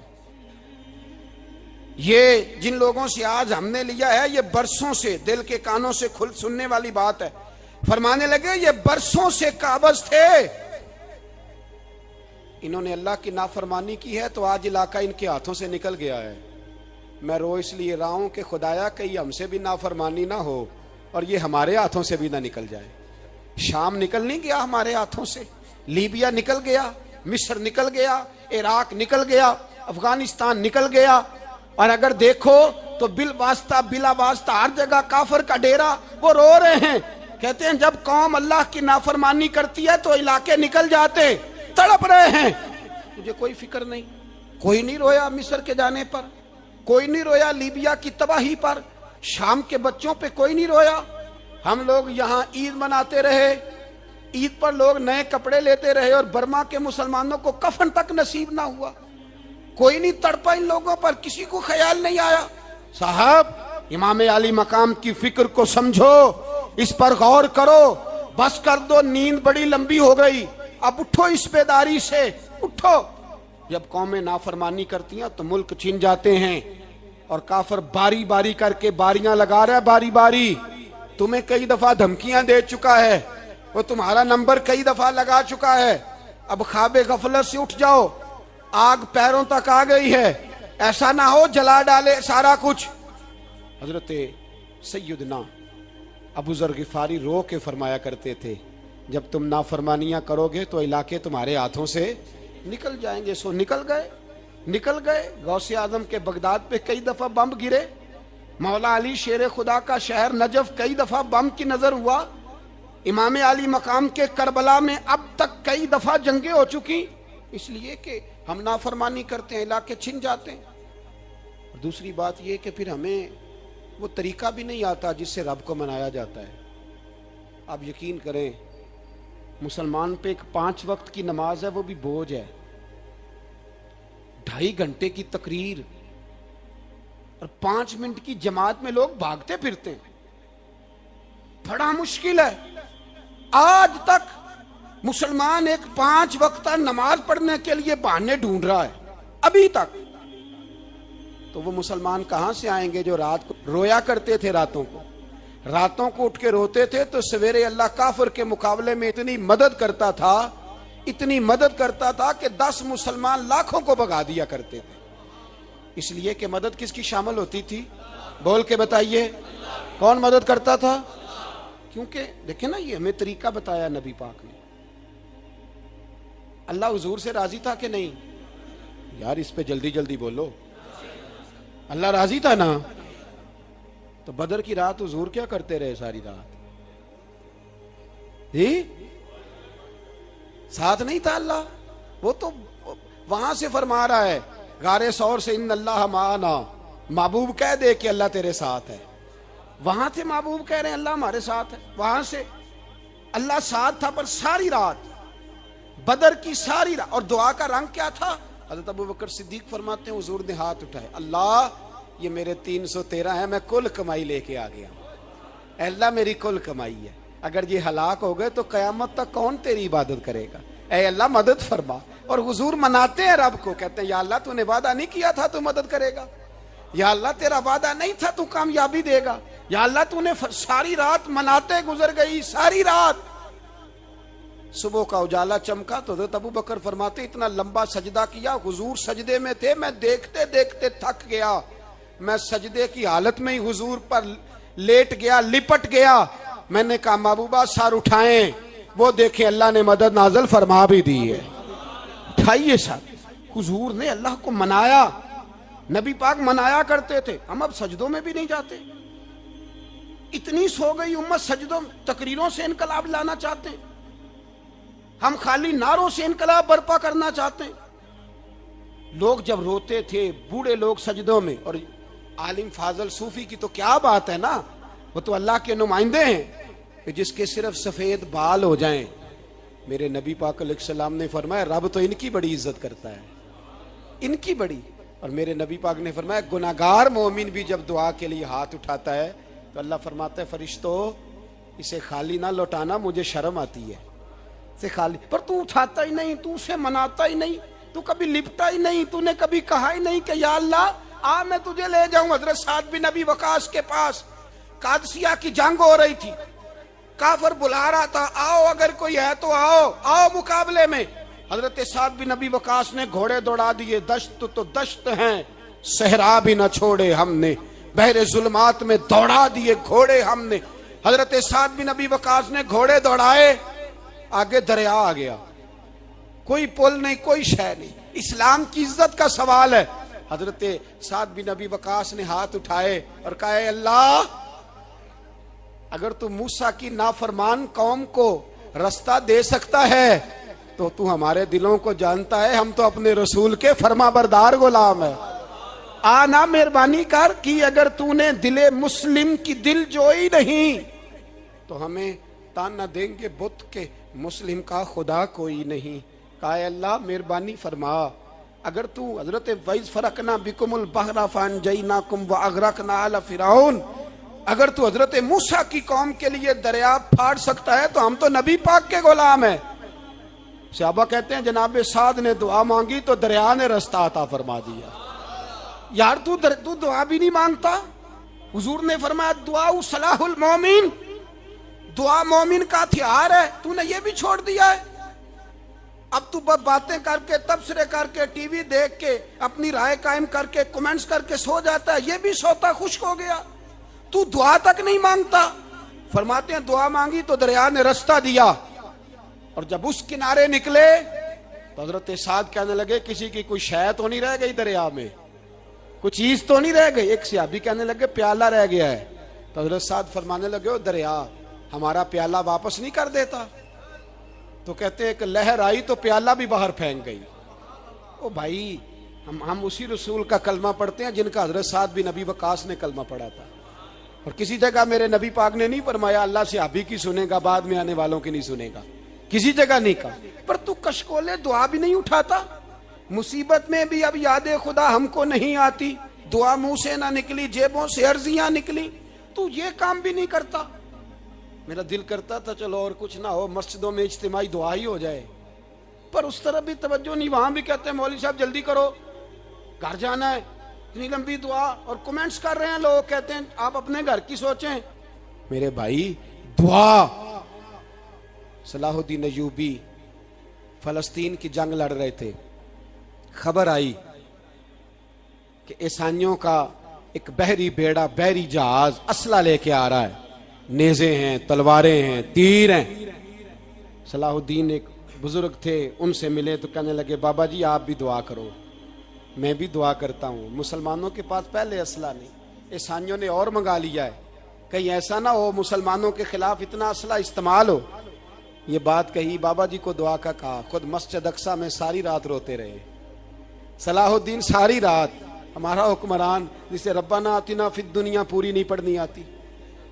یہ جن لوگوں سے آج ہم نے لیا ہے یہ برسوں سے، دل کے کانوں سے کھل سننے والی بات ہے. فرمانے لگے یہ برسوں سے قابض تھے، انہوں نے اللہ کی نافرمانی کی ہے تو آج علاقہ ان کے ہاتھوں سے نکل گیا ہے. میں رو اس لیے رہا ہوں کہ خدایا کہیں ہم سے بھی نافرمانی نہ ہو اور یہ ہمارے ہاتھوں سے بھی نہ نکل جائے. شام نکل نہیں گیا ہمارے ہاتھوں سے، لیبیا نکل گیا، مصر نکل گیا، عراق نکل گیا، افغانستان نکل گیا. اور اگر دیکھو تو بلا واسطہ ہر جگہ کافر کا ڈیرا. وہ رو رہے ہیں، کہتے ہیں جب قوم اللہ کی نافرمانی کرتی ہے تو علاقے نکل جاتے. تڑپ رہے ہیں، مجھے کوئی فکر نہیں. کوئی نہیں رویا مصر کے جانے پر، کوئی نہیں رویا لیبیا کی تباہی پر، شام کے بچوں پہ کوئی نہیں رویا. ہم لوگ یہاں عید مناتے رہے، عید پر لوگ نئے کپڑے لیتے رہے اور برما کے مسلمانوں کو کفن تک نصیب نہ ہوا. کوئی نہیں تڑپا ان لوگوں پر، کسی کو خیال نہیں آیا. صاحب امام علی مقام کی فکر کو سمجھو، اس پر غور کرو. بس کر دو، نیند بڑی لمبی ہو گئی، اب اٹھو اس بیداری سے، اٹھو. جب قومیں نافرمانی کرتی ہیں تو ملک چھن جاتے ہیں اور کافر باری باری کر کے باریاں لگا رہا ہے. باری باری تمہیں کئی دفعہ دھمکیاں دے چکا ہے، وہ تمہارا نمبر کئی دفعہ لگا چکا ہے. اب خواب غفلت سے اٹھ جاؤ، آگ پیروں تک آ گئی ہے، ایسا نہ ہو جلا ڈالے سارا کچھ. حضرت سیدنا ابو ذر غفاری رو کے فرمایا کرتے تھے جب تم نافرمانیاں کرو گے تو علاقے تمہارے ہاتھوں سے نکل جائیں گے. سو نکل گئے. غوث اعظم کے بغداد پہ کئی دفعہ بم گرے، مولا علی شیر خدا کا شہر نجف کئی دفعہ بم کی نظر ہوا. امام علی مقام کے کربلا میں اب تک کئی دفعہ جنگیں ہو چکی، اس لیے کہ ہم نافرمانی کرتے ہیں، علاقے چھن جاتے ہیں. اور دوسری بات یہ کہ پھر ہمیں وہ طریقہ بھی نہیں آتا جس سے رب کو منایا جاتا ہے. آپ یقین کریں مسلمان پہ ایک 5 وقت کی نماز ہے، وہ بھی بوجھ ہے. 2.5 گھنٹے کی تقریر اور 5 منٹ کی جماعت میں لوگ بھاگتے پھرتے ہیں، بڑا مشکل ہے. آج تک مسلمان ایک 5 وقتہ نماز پڑھنے کے لیے بہانے ڈھونڈ رہا ہے ابھی تک. تو وہ مسلمان کہاں سے آئیں گے جو رات کو رویا کرتے تھے، راتوں کو اٹھ کے روتے تھے تو سویرے اللہ کافر کے مقابلے میں اتنی مدد کرتا تھا کہ 10 مسلمان لاکھوں کو بھگا دیا کرتے تھے. اس لیے کہ مدد کس کی شامل ہوتی تھی؟ بول کے بتائیے، کون مدد کرتا تھا؟ کیونکہ دیکھیں نا، یہ ہمیں طریقہ بتایا نبی پاک نے. اللہ حضور سے راضی تھا کہ نہیں؟ یار اس پہ جلدی جلدی بولو. اللہ راضی تھا نا؟ تو بدر کی رات حضور کیا کرتے رہے ساری رات؟ ساتھ نہیں تھا اللہ؟ وہ تو وہاں سے فرما رہا ہے غار ثور سے، ان اللہ معنا. محبوب کہہ دے کہ اللہ تیرے ساتھ ہے. وہاں تھے محبوب کہہ رہے ہیں اللہ ہمارے ساتھ ہے. وہاں سے اللہ ساتھ تھا، پر ساری رات بدر کی ساری رات. اور دعا کا رنگ کیا تھا؟ حضرت ابوبکر صدیق فرماتے ہیں حضور نے ہاتھ اٹھائے، اللہ یہ میرے 313 ہیں، میں کل کمائی لے کے آ گیا. اے اللہ میری کل کمائی ہے، اگر یہ ہلاک ہو گئے تو قیامت تک کون تیری عبادت کرے گا؟ اے اللہ مدد فرما. اور حضور مناتے ہیں رب کو، کہتے ہیں یا اللہ تو نے وعدہ نہیں کیا تھا تو مدد کرے گا، یا اللہ تیرا وعدہ نہیں تھا تو کامیابی دے گا، یا اللہ تو نے ساری رات مناتے گزر گئی، ساری رات. صبح کا اجالا چمکا تو حضرت ابوبکر فرماتے اتنا لمبا سجدہ کیا، حضور سجدے میں تھے، میں دیکھتے دیکھتے تھک گیا، میں سجدے کی حالت میں ہی حضور پر لیٹ گیا، لپٹ گیا. میں نے کہا محبوبہ سر اٹھائیں، وہ دیکھیں اللہ نے مدد نازل فرما بھی دی ہے. اٹھائیے سر. حضور نے اللہ کو منایا، نبی پاک منایا کرتے تھے. ہم اب سجدوں میں بھی نہیں جاتے، اتنی سو گئی امت، سجدوں تقریروں سے انقلاب لانا چاہتے ہیں. ہم خالی نعروں سے انقلاب برپا کرنا چاہتے ہیں؟ لوگ جب روتے تھے بوڑھے لوگ سجدوں میں، اور عالم فاضل صوفی کی تو کیا بات ہے نا، وہ تو اللہ کے نمائندے ہیں کہ جس کے صرف سفید بال ہو جائیں، میرے نبی پاک علیہ السلام نے فرمایا رب تو ان کی بڑی عزت کرتا ہے، ان کی بڑی. اور میرے نبی پاک نے فرمایا گناہگار مومن بھی جب دعا کے لیے ہاتھ اٹھاتا ہے تو اللہ فرماتا ہے فرشتوں اسے خالی نہ لوٹانا، مجھے شرم آتی ہے اسے خالی. پر تو اٹھاتا ہی نہیں، تو اسے مناتا ہی نہیں، تو کبھی لپٹا ہی نہیں، تو نے کبھی کہا ہی نہیں کہ یا اللہ آ میں تجھے لے جاؤں. حضرت سعد بن ابی وقاص کے پاس قادسیہ کی جنگ ہو رہی تھی، کافر بلا رہا تھا آؤ اگر کوئی ہے تو آؤ آؤ مقابلے میں. حضرت سعد بن ابی وقاص نے گھوڑے دوڑا دیے، دشت تو دشت ہیں صحرا بھی نہ چھوڑے ہم نے، بحر ظلمات میں دوڑا دیے گھوڑے ہم نے. حضرت سعد بن ابی وقاص نے گھوڑے دوڑائے، آگے دریا آ گیا، کوئی پل نہیں کوئی شے نہیں. اسلام کی عزت کا سوال ہے. حضرت سعد بن ابی وقاص نے ہاتھ اٹھائے اور کہا اے اللہ اگر تو موسیٰ کی نافرمان قوم کو رستہ دے سکتا ہے تو تو ہمارے دلوں کو جانتا ہے، ہم تو اپنے رسول کے فرما بردار غلام ہیں. آنا مہربانی کر کی اگر تو نے دل مسلم کی دل جوئی نہیں تو ہمیں تانا دیں گے بت کے مسلم کا خدا کوئی نہیں. کہا اے اللہ مہربانی فرما اگر تو حضرت وَإِذْ فَرَقْنَا بِكُمُ الْبَحْرَ فَأَنْجَيْنَاكُمْ وَأَغْرَقْنَا آلَ فِرْعَوْنَ، اگر تو حضرت موسیٰ کی قوم کے لیے دریا پھاڑ سکتا ہے تو ہم تو نبی پاک کے غلام ہیں. صحابہ کہتے ہیں جناب سعد نے دعا مانگی تو دریا نے رستہ عطا فرما دیا. یار تو دعا بھی نہیں مانگتا. حضور نے فرمایا دعا صلاح المومن، دعا مومن کا ہتھیار ہے، تو نے یہ بھی چھوڑ دیا ہے. اب تو باتیں کر کے تبصرے کر کے ٹی وی دیکھ کے اپنی رائے قائم کر کے کمنٹس کر کے سو جاتا ہے، یہ بھی سوتا خشک ہو گیا. تو دعا تک نہیں مانگتا. فرماتے ہیں دعا مانگی تو دریا نے رستہ دیا، اور جب اس کنارے نکلے تو حضرت سعد کہنے لگے کسی کی کوئی شے تو نہیں رہ گئی دریا میں، کوئی چیز تو نہیں رہ گئی. ایک صحابی کہنے لگے پیالہ رہ گیا ہے. تو حضرت سعد فرمانے لگے او دریا ہمارا پیالہ واپس نہیں کر دیتا. تو کہتے ہیں کہ لہر آئی تو پیالہ بھی باہر پھینک گئی. او بھائی ہم اسی رسول کا کلمہ پڑھتے ہیں جن کا حضرت سعد بن ابی وقاص نے کلمہ پڑھا تھا. اور کسی جگہ میرے نبی پاک نے نہیں فرمایا اللہ صحابی کی سنے گا بعد میں آنے والوں کی نہیں سنے گا، کسی جگہ نہیں کہا. پر تو کشکولے دعا بھی نہیں اٹھاتا. مصیبت میں بھی اب یاد خدا ہم کو نہیں آتی، دعا منہ سے نہ نکلی جیبوں سے عرضیاں نکلی، تو یہ کام بھی نہیں کرتا. میرا دل کرتا تھا چلو اور کچھ نہ ہو مسجدوں میں اجتماعی دعا ہی ہو جائے، پر اس طرح بھی توجہ نہیں. وہاں بھی کہتے ہیں مولوی صاحب جلدی کرو گھر جانا ہے، اتنی لمبی دعا، اور کمنٹس کر رہے ہیں لوگ کہتے ہیں آپ اپنے گھر کی سوچیں. میرے بھائی دعا. صلاح الدین ایوبی فلسطین کی جنگ لڑ رہے تھے، خبر آئی کہ عیسائیوں کا ایک بحری بیڑا بحری جہاز اسلحہ لے کے آ رہا ہے، نیزے ہیں تلواریں ہیں تیر ہیں. صلاح الدین ایک بزرگ تھے ان سے ملے تو کہنے لگے بابا جی آپ بھی دعا کرو. میں بھی دعا کرتا ہوں. مسلمانوں کے پاس پہلے اسلحہ نہیں، عیسائیوں نے اور منگا لیا ہے، کہیں ایسا نہ ہو مسلمانوں کے خلاف اتنا اسلحہ استعمال ہو. یہ بات کہی بابا جی کو دعا کا کہا، خود مسجد اقصی میں ساری رات روتے رہے. صلاح الدین ساری رات. ہمارا حکمران جسے ربنا آتنا فی الدنیا پوری نہیں پڑھنی آتی،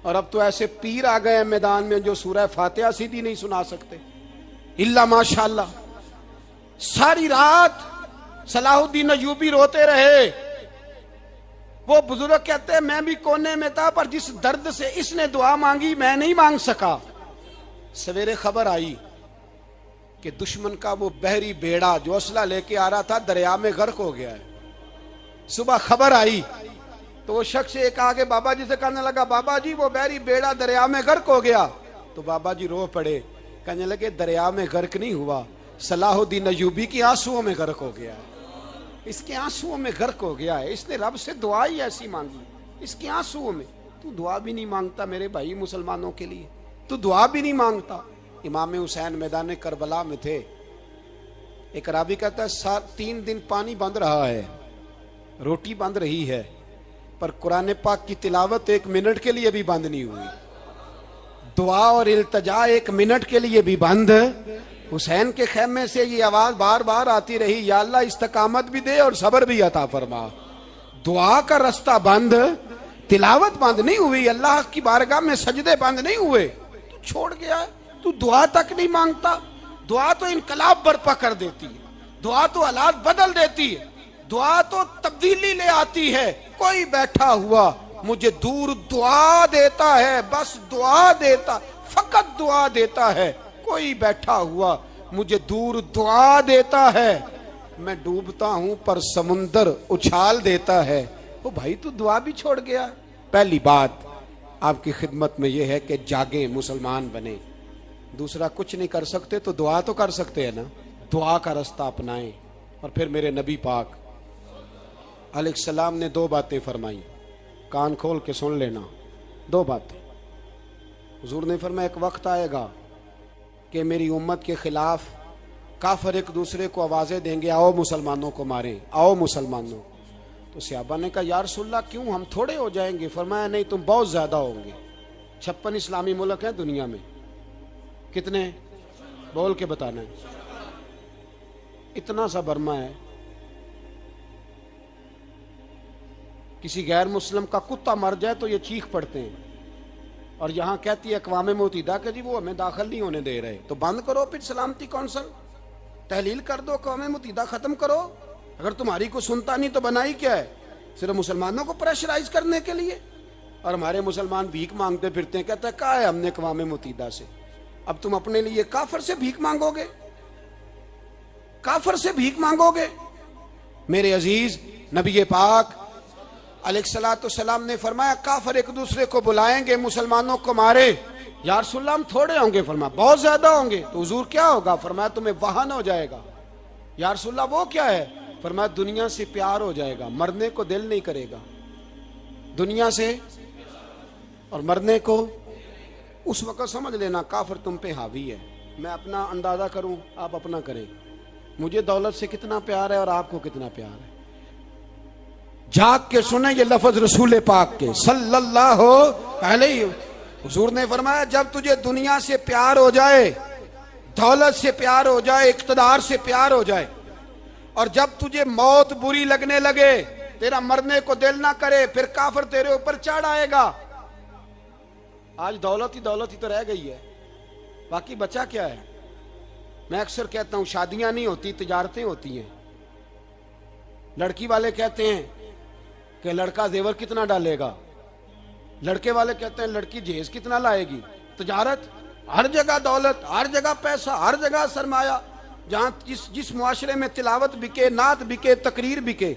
اور اب تو ایسے پیر آ گئے ہیں میدان میں جو سورہ فاتحہ سیدھی نہیں سنا سکتے الا ماشاءاللہ. ساری رات صلاح الدین ایوبی روتے رہے. وہ بزرگ کہتے ہیں میں بھی کونے میں تھا پر جس درد سے اس نے دعا مانگی میں نہیں مانگ سکا. سویرے خبر آئی کہ دشمن کا وہ بحری بیڑا جو اسلحہ لے کے آ رہا تھا دریا میں غرق ہو گیا ہے. صبح خبر آئی تو وہ شخص ایک آگے بابا جی سے کہنے لگا بابا جی وہ بحری بیڑا دریا میں غرق ہو گیا. تو بابا جی رو پڑے، کہنے لگے دریا میں غرق نہیں ہوا، صلاح الدین ایوبی کی آنسوؤں میں غرق ہو گیا ہے. اس کے آنسوؤں میں غرق ہو گیا ہے، اس نے رب سے دعا ہی ایسی مانگی اس کے آنسوؤں میں. تو دعا بھی نہیں مانگتا میرے بھائی مسلمانوں کے لیے، تو دعا بھی نہیں مانگتا. امام حسین میدان کربلا میں تھے. ایک راوی کہتا ہے 3 دن پانی بند رہا ہے، روٹی بند رہی ہے، پر قرآن پاک کی تلاوت 1 منٹ کے لیے بھی بند نہیں ہوئی. دعا اور التجا 1 منٹ کے لیے بھی بند حسین کے خیمے سے یہ آواز بار بار آتی رہی، یا اللہ استقامت بھی دے اور صبر بھی عطا فرما۔ دعا کا رستہ بند، تلاوت بند نہیں ہوئی، اللہ کی بارگاہ میں سجدے بند نہیں ہوئے، تو چھوڑ گیا ہے، تو دعا تک نہیں مانگتا۔ دعا تو انقلاب برپا کر دیتی ہے، دعا تو حالات بدل دیتی ہے، دعا تو تبدیلی لے آتی ہے۔ کوئی بیٹھا ہوا مجھے دور دعا دیتا ہے، بس دعا دیتا، فقط دعا دیتا ہے۔ کوئی بیٹھا ہوا مجھے دور دعا دیتا ہے، میں ڈوبتا ہوں پر سمندر اچھال دیتا ہے۔ وہ بھائی تو دعا بھی چھوڑ گیا۔ پہلی بات آپ کی خدمت میں یہ ہے کہ جاگیں، مسلمان بنیں۔ دوسرا کچھ نہیں کر سکتے تو دعا تو کر سکتے ہیں نا، دعا کا رستہ اپنائیں۔ اور پھر میرے نبی پاک علیہ السلام نے دو باتیں فرمائی، کان کھول کے سن لینا، دو باتیں۔ حضور نے فرمایا ایک وقت آئے گا کہ میری امت کے خلاف کافر ایک دوسرے کو آوازیں دیں گے، آؤ مسلمانوں کو ماریں، آؤ مسلمانوں۔ تو صحابہ نے کہا یا رسول اللہ کیوں، ہم تھوڑے ہو جائیں گے؟ فرمایا نہیں، تم بہت زیادہ ہوں گے۔ 56 اسلامی ملک ہیں دنیا میں، کتنے بول کے بتانا ہے؟ اتنا سا برما ہے، کسی غیر مسلم کا کتا مر جائے تو یہ چیخ پڑتے ہیں، اور یہاں کہتی ہے اقوام متحدہ کہ جی وہ ہمیں داخل نہیں ہونے دے رہے، تو بند کرو پھر سلامتی کونسل، تحلیل کر دو، اقوام متحدہ ختم کرو۔ اگر تمہاری کو سنتا نہیں تو بنائی کیا ہے؟ صرف مسلمانوں کو پریشرائز کرنے کے لیے۔ اور ہمارے مسلمان بھیک مانگتے پھرتے ہیں، کہتا ہے کہا ہے ہم نے اقوام متحدہ سے، اب تم اپنے لیے کافر سے بھیک مانگو گے، کافر سے بھیک مانگو گے؟ میرے عزیز نبی پاک علیہ الصلوۃ والسلام نے فرمایا کافر ایک دوسرے کو بلائیں گے مسلمانوں کو مارے۔ یا رسول اللہ ہم تھوڑے ہوں گے، فرمایا بہت زیادہ ہوں گے۔ تو حضور کیا ہوگا؟ فرمایا تمہیں وہن ہو جائے گا۔ یا رسول اللہ وہ کیا ہے؟ فرمایا دنیا سے پیار ہو جائے گا، مرنے کو دل نہیں کرے گا، دنیا سے اور مرنے کو۔ اس وقت سمجھ لینا کافر تم پہ حاوی ہے۔ میں اپنا اندازہ کروں، آپ اپنا کریں، مجھے دولت سے کتنا پیار ہے اور آپ کو کتنا پیار ہے۔ جاگ کے سنیں یہ لفظ رسول پاک کے صلی اللہ علیہ۔ حضور نے فرمایا جب تجھے دنیا سے پیار ہو جائے، دولت سے پیار ہو جائے، اقتدار سے پیار ہو جائے، اور جب تجھے موت بری لگنے لگے، تیرا مرنے کو دل نہ کرے، پھر کافر تیرے اوپر چڑھ آئے گا۔ آج دولت ہی تو رہ گئی ہے، باقی بچا کیا ہے؟ میں اکثر کہتا ہوں شادیاں نہیں ہوتی، تجارتیں ہوتی ہیں۔ لڑکی والے کہتے ہیں کہ لڑکا زیور کتنا ڈالے گا، لڑکے والے کہتے ہیں لڑکی جہیز کتنا لائے گی۔ تجارت، ہر جگہ دولت، ہر جگہ پیسہ، ہر جگہ سرمایہ۔ جہاں جس معاشرے میں تلاوت بکے، نعت بکے، تقریر بکے،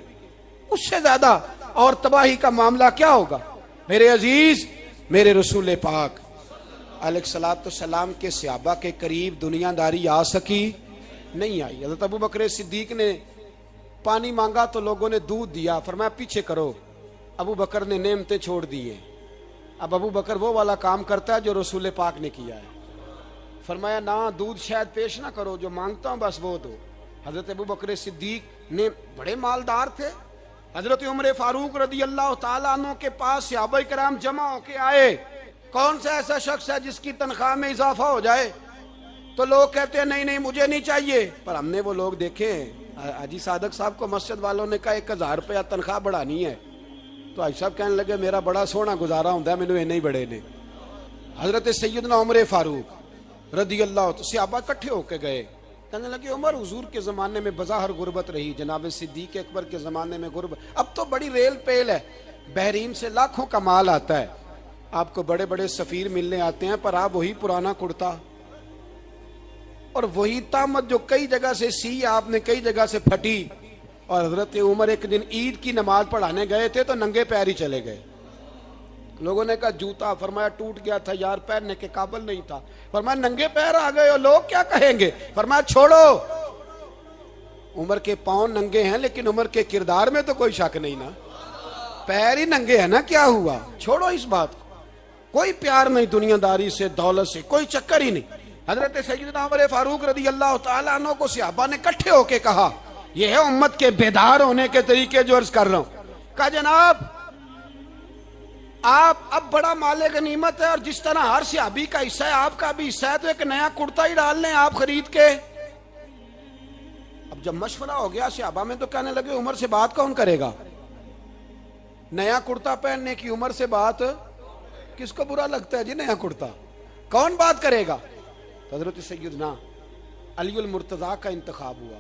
اس سے زیادہ اور تباہی کا معاملہ کیا ہوگا؟ میرے عزیز، میرے رسول پاک علیہ الصلوۃ والسلام کے صحابہ کے قریب دنیا داری آ سکی؟ نہیں آئی۔ حضرت ابو بکر صدیق نے پانی مانگا تو لوگوں نے دودھ دیا، فرمایا پیچھے کرو۔ ابو بکر نے نعمتیں چھوڑ دیے۔ اب ابو بکر وہ والا کام کرتا ہے جو رسول پاک نے کیا ہے۔ فرمایا نہ دودھ شاید پیش نہ کرو، جو مانگتا ہوں بس وہ دو۔ حضرت ابو بکر صدیق نے بڑے مالدار تھے۔ حضرت عمر فاروق رضی اللہ تعالیٰ عنہ کے پاس صحابہ کرام جمع ہو کے آئے، کون سا ایسا شخص ہے جس کی تنخواہ میں اضافہ ہو جائے؟ تو لوگ کہتے ہیں نہیں مجھے نہیں چاہیے۔ پر ہم نے وہ لوگ دیکھے ہیں، حاجی صادق صاحب کو مسجد والوں نے کہا 1000 روپیہ تنخواہ بڑھانی ہے، تو حاجی صاحب کہنے لگے میرا بڑا سونا گزارا ہوتا ہے، مینوں نہیں بڑے نے۔ حضرت سیدنا عمر فاروق رضی اللہ صحابہ اکٹھے ہو کے گئے، کہنے لگے عمر حضور کے زمانے میں بظاہر غربت رہی، جناب صدیق اکبر کے زمانے میں غربت، اب تو بڑی ریل پیل ہے، بحرین سے لاکھوں کا مال آتا ہے، آپ کو بڑے بڑے سفیر ملنے آتے ہیں، پر آپ وہی پرانا کرتا اور وہی تامت جو کئی جگہ سے سی آپ نے کئی جگہ سے پھٹی۔ اور حضرت عمر ایک دن عید کی نماز پڑھانے گئے تھے تو ننگے پیر ہی چلے گئے۔ لوگوں نے کہا جوتا، فرمایا ٹوٹ گیا تھا یار، پہننے کے قابل نہیں تھا۔ فرمایا ننگے پیر آ گئے ہو، لوگ کیا کہیں گے؟ فرمایا چھوڑو، عمر کے پاؤں ننگے ہیں لیکن عمر کے کردار میں تو کوئی شک نہیں نا، پیر ہی ننگے ہیں نا، کیا ہوا؟ چھوڑو اس بات کو، کوئی پیار نہیں دنیا داری سے، دولت سے، کوئی چکر ہی نہیں۔ حضرت سیدنا عمر فاروق رضی اللہ تعالیٰ عنہ کو صحابہ نے کٹھے ہو کے کہا، یہ ہے امت کے بیدار ہونے کے طریقے جو عرض کر رہا ہوں۔ کہا جناب آپ اب بڑا مال غنیمت ہے، اور جس طرح ہر صحابی کا حصہ ہے آپ کا بھی حصہ ہے، تو ایک نیا کرتا ہی ڈال لیں آپ خرید کے۔ اب جب مشورہ ہو گیا صحابہ میں تو کہنے لگے عمر سے بات کون کرے گا؟ نیا کرتا پہننے کی عمر سے بات کس کو برا لگتا ہے جی؟ نیا کرتا کون بات کرے گا؟ حضرت سیدنا علی المرتضیٰ کا انتخاب ہوا۔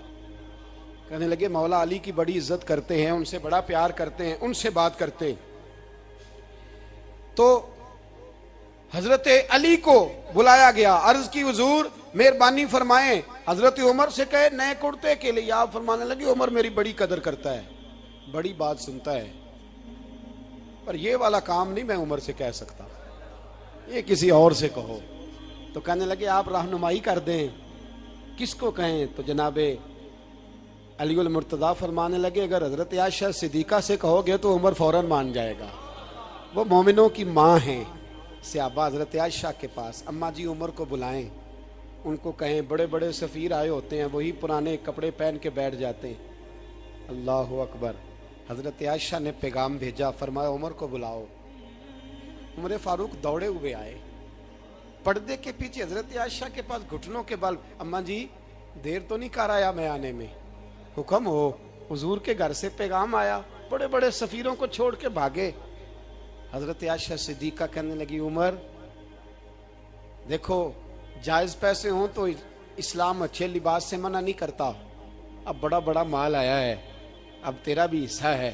کہنے لگے مولا علی کی بڑی عزت کرتے ہیں، ان سے بڑا پیار کرتے ہیں، ان سے بات کرتے ہیں۔ تو حضرت علی کو بلایا گیا، عرض کی حضور مہربانی فرمائیں حضرت عمر سے کہے نئے کرتے کے لیے۔ آپ فرمانے لگے عمر میری بڑی قدر کرتا ہے، بڑی بات سنتا ہے، پر یہ والا کام نہیں میں عمر سے کہہ سکتا، یہ کسی اور سے کہو۔ تو کہنے لگے آپ رہنمائی کر دیں کس کو کہیں؟ تو جناب علی المرتضیٰ فرمانے لگے اگر حضرت عائشہ صدیقہ سے کہو گے تو عمر فوراً مان جائے گا، وہ مومنوں کی ماں ہیں۔ صحابہ حضرت عائشہ کے پاس، اماں جی عمر کو بلائیں، ان کو کہیں بڑے بڑے سفیر آئے ہوتے ہیں، وہی پرانے کپڑے پہن کے بیٹھ جاتے ہیں۔ اللہ اکبر۔ حضرت عائشہ نے پیغام بھیجا، فرمایا عمر کو بلاؤ۔ عمر فاروق دوڑے ہوئے آئے، پردے کے پیچھے حضرت عائشہ کے پاس گھٹنوں کے بل، اماں جی دیر تو نہیں کر آیا میں آنے میں؟ حکم ہو، حضور کے گھر سے پیغام آیا، بڑے بڑے سفیروں کو چھوڑ کے بھاگے۔ حضرت عائشہ صدیقہ کہنے لگی عمر دیکھو جائز پیسے ہوں تو اسلام اچھے لباس سے منع نہیں کرتا، اب بڑا بڑا مال آیا ہے، اب تیرا بھی حصہ ہے،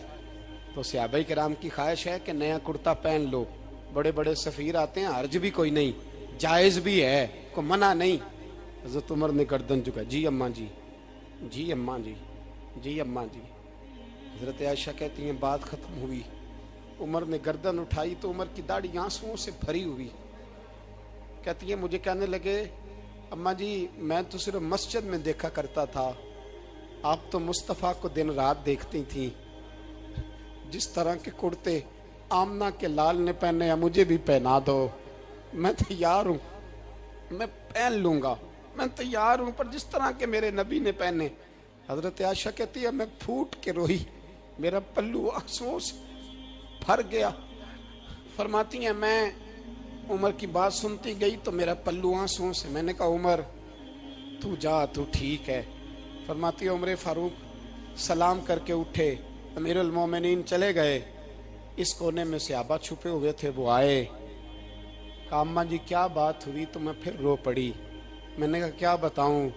تو صحابہ کرام کی خواہش ہے کہ نیا کرتا پہن لو، بڑے بڑے سفیر آتے ہیں، حرج بھی کوئی نہیں، جائز بھی ہے، کوئی منع نہیں۔ حضرت عمر نے گردن چکا، جی اماں جی، جی اماں جی، جی اماں جی۔ حضرت عائشہ کہتی ہیں بات ختم ہوئی، عمر نے گردن اٹھائی تو عمر کی داڑھی آنسوؤں سے بھری ہوئی، کہتی ہیں مجھے کہنے لگے اماں جی میں تو صرف مسجد میں دیکھا کرتا تھا، آپ تو مصطفیٰ کو دن رات دیکھتی تھیں، جس طرح کے کرتے آمنہ کے لال نے پہنے ہیں مجھے بھی پہنا دو، میں تیار ہوں، میں پہن لوں گا، میں تیار ہوں، پر جس طرح کے میرے نبی نے پہنے۔ حضرت عائشہ کہتی ہے میں پھوٹ کے روئی، میرا پلو آنسوؤں سے بھر گیا۔ فرماتی ہیں میں عمر کی بات سنتی گئی تو میرا پلو آنسوؤں سے، میں نے کہا عمر تو جا، تو ٹھیک ہے۔ فرماتی ہے عمر فاروق سلام کر کے اٹھے، امیر المومنین چلے گئے، اس کونے میں صحابہ چھپے ہوئے تھے، وہ آئے، کہا اماں جی کیا بات ہوئی؟ تو میں پھر رو پڑی۔ میں نے کہا کیا بتاؤں،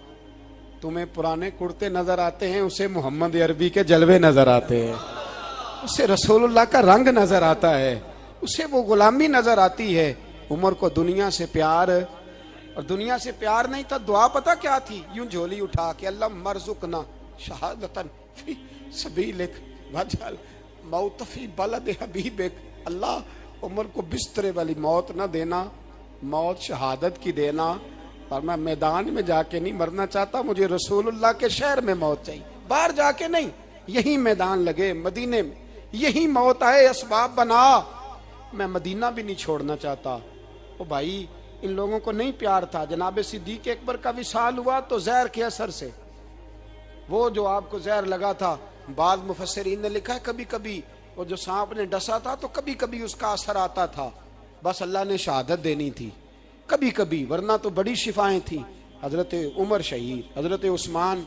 تمہیں پرانے کرتے نظر آتے ہیں، اسے محمد عربی کے جلوے نظر آتے ہیں، اسے رسول اللہ کا رنگ نظر آتا ہے، اسے وہ غلامی نظر آتی ہے۔ عمر کو دنیا سے پیار، اور دنیا سے پیار نہیں تھا، دعا پتہ کیا تھی؟ یوں جھولی اٹھا کے اللہ مرزقنا شہادتن فی سبیلک وجعل موت فی بلد حبیبک، اللہ عمر کو بسترے والی موت نہ دینا، موت شہادت کی دینا، اور میں میدان میں جا کے نہیں مرنا چاہتا، مجھے رسول اللہ کے شہر میں موت چاہیے، باہر جا کے نہیں، یہی میدان لگے مدینے میں، یہی موت آئے، اسباب بنا، میں مدینہ بھی نہیں چھوڑنا چاہتا۔ او بھائی ان لوگوں کو نہیں پیار تھا، جناب صدیق اکبر کا وصال ہوا تو زہر کے اثر سے، وہ جو آپ کو زہر لگا تھا، بعض مفسرین نے لکھا ہے کبھی کبھی وہ جو سانپ نے ڈسا تھا تو کبھی کبھی اس کا اثر آتا تھا، بس اللہ نے شہادت دینی تھی کبھی کبھی، ورنہ تو بڑی شفائیں تھیں۔ حضرت عمر شہید، حضرت عثمان،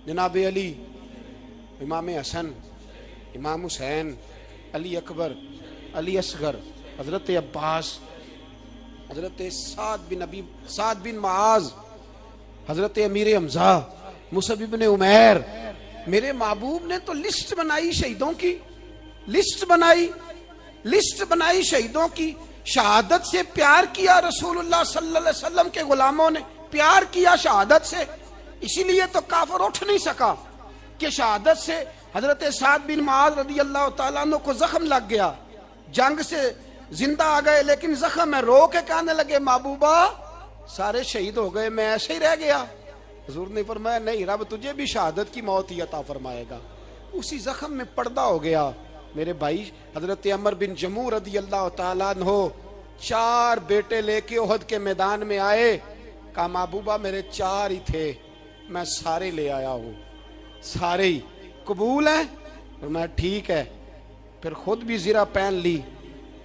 جناب علی، امام حسن، امام حسین، علی اکبر، علی اصغر، حضرت عباس، حضرت سعد بن معاذ، حضرت امیر حمزہ، مصعب بن عمیر، میرے محبوب نے تو لسٹ بنائی شہیدوں کی، لسٹ بنائی شہیدوں کی، شہادت سے پیار کیا رسول اللہ صلی اللہ علیہ وسلم کے غلاموں نے، پیار کیا شہادت سے، اسی لیے تو کافر اٹھ نہیں سکا کہ شہادت سے حضرت سعد بن معاذ رضی اللہ تعالیٰ عنہ کو زخم لگ گیا، جنگ سے زندہ آ گئے لیکن زخم ہے، رو کے کہنے لگے محبوبہ سارے شہید ہو گئے میں ایسے ہی رہ گیا۔ حضور نے فرمایا نہیں، رب تجھے بھی شہادت کی موت ہی عطا فرمائے گا، اسی زخم میں پردہ ہو گیا۔ میرے بھائی حضرت عمر بن جموع رضی اللہ تعالیٰ عنہ 4 بیٹے لے کے احد کے میدان میں آئے، کہا محبوبہ میرے 4 ہی تھے، میں سارے لے آیا ہوں، سارے ہی قبول ہیں؟ میں ٹھیک ہے، پھر خود بھی زرہ پہن لی،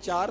4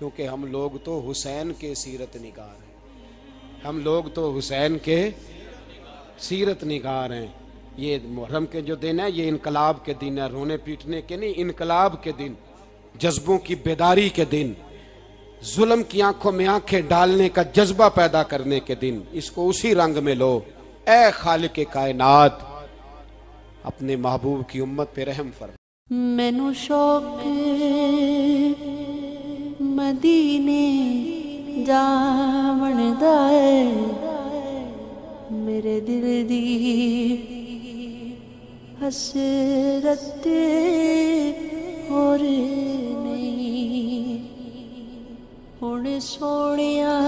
کیونکہ ہم لوگ تو حسین کے سیرت نگار ہیں، ہم لوگ تو حسین کے سیرت نگار ہیں۔ یہ محرم کے جو دن ہے یہ انقلاب کے دن ہے، رونے پیٹنے کے نہیں، انقلاب کے دن، جذبوں کی بیداری کے دن، ظلم کی آنکھوں میں آنکھیں ڈالنے کا جذبہ پیدا کرنے کے دن۔ اس کو اسی رنگ میں لو۔ اے خالق کائنات، اپنے محبوب کی امت پہ رحم فرما۔ مینوں شوق مدینے جاون دا ہے، میرے دل دی حسرت اور نہیں۔ ہن سونیا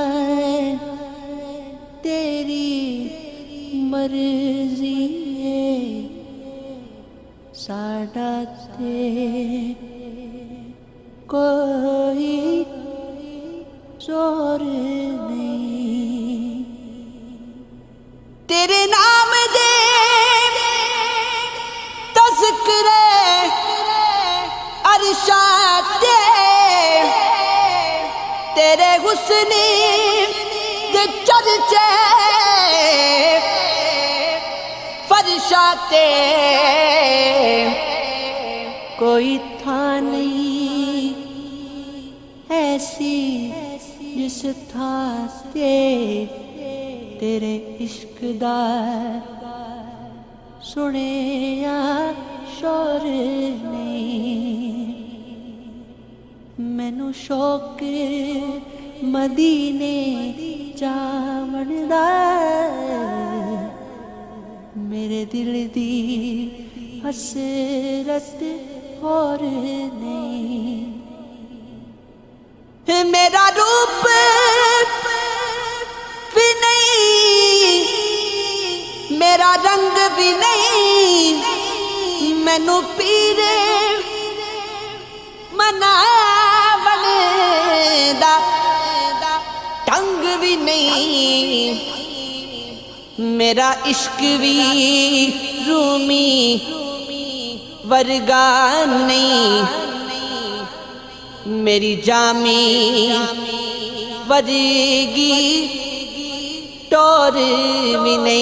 تیری مرضی ہے، ساڈا تے کوئی زور نہیں۔ تیرے نام دے تذکرے عرشات تیرے حسن دے چرچے فرشاتے، کوئی تھا نہیں ایسی جس تھا تیرے عشق دا سنیا شور نہیں۔ مینوں شوق مدینے جاون دا، میرے دل دی حسرت اور نہیں۔ میرا روپ بھی نہیں، میرا رنگ بھی نہیں، مینوں پیر مناون دا ڈھنگ بھی نہیں، میرا عشق بھی رومی ورگا نہیں، میری جامی ورگی ٹور بھی نہیں۔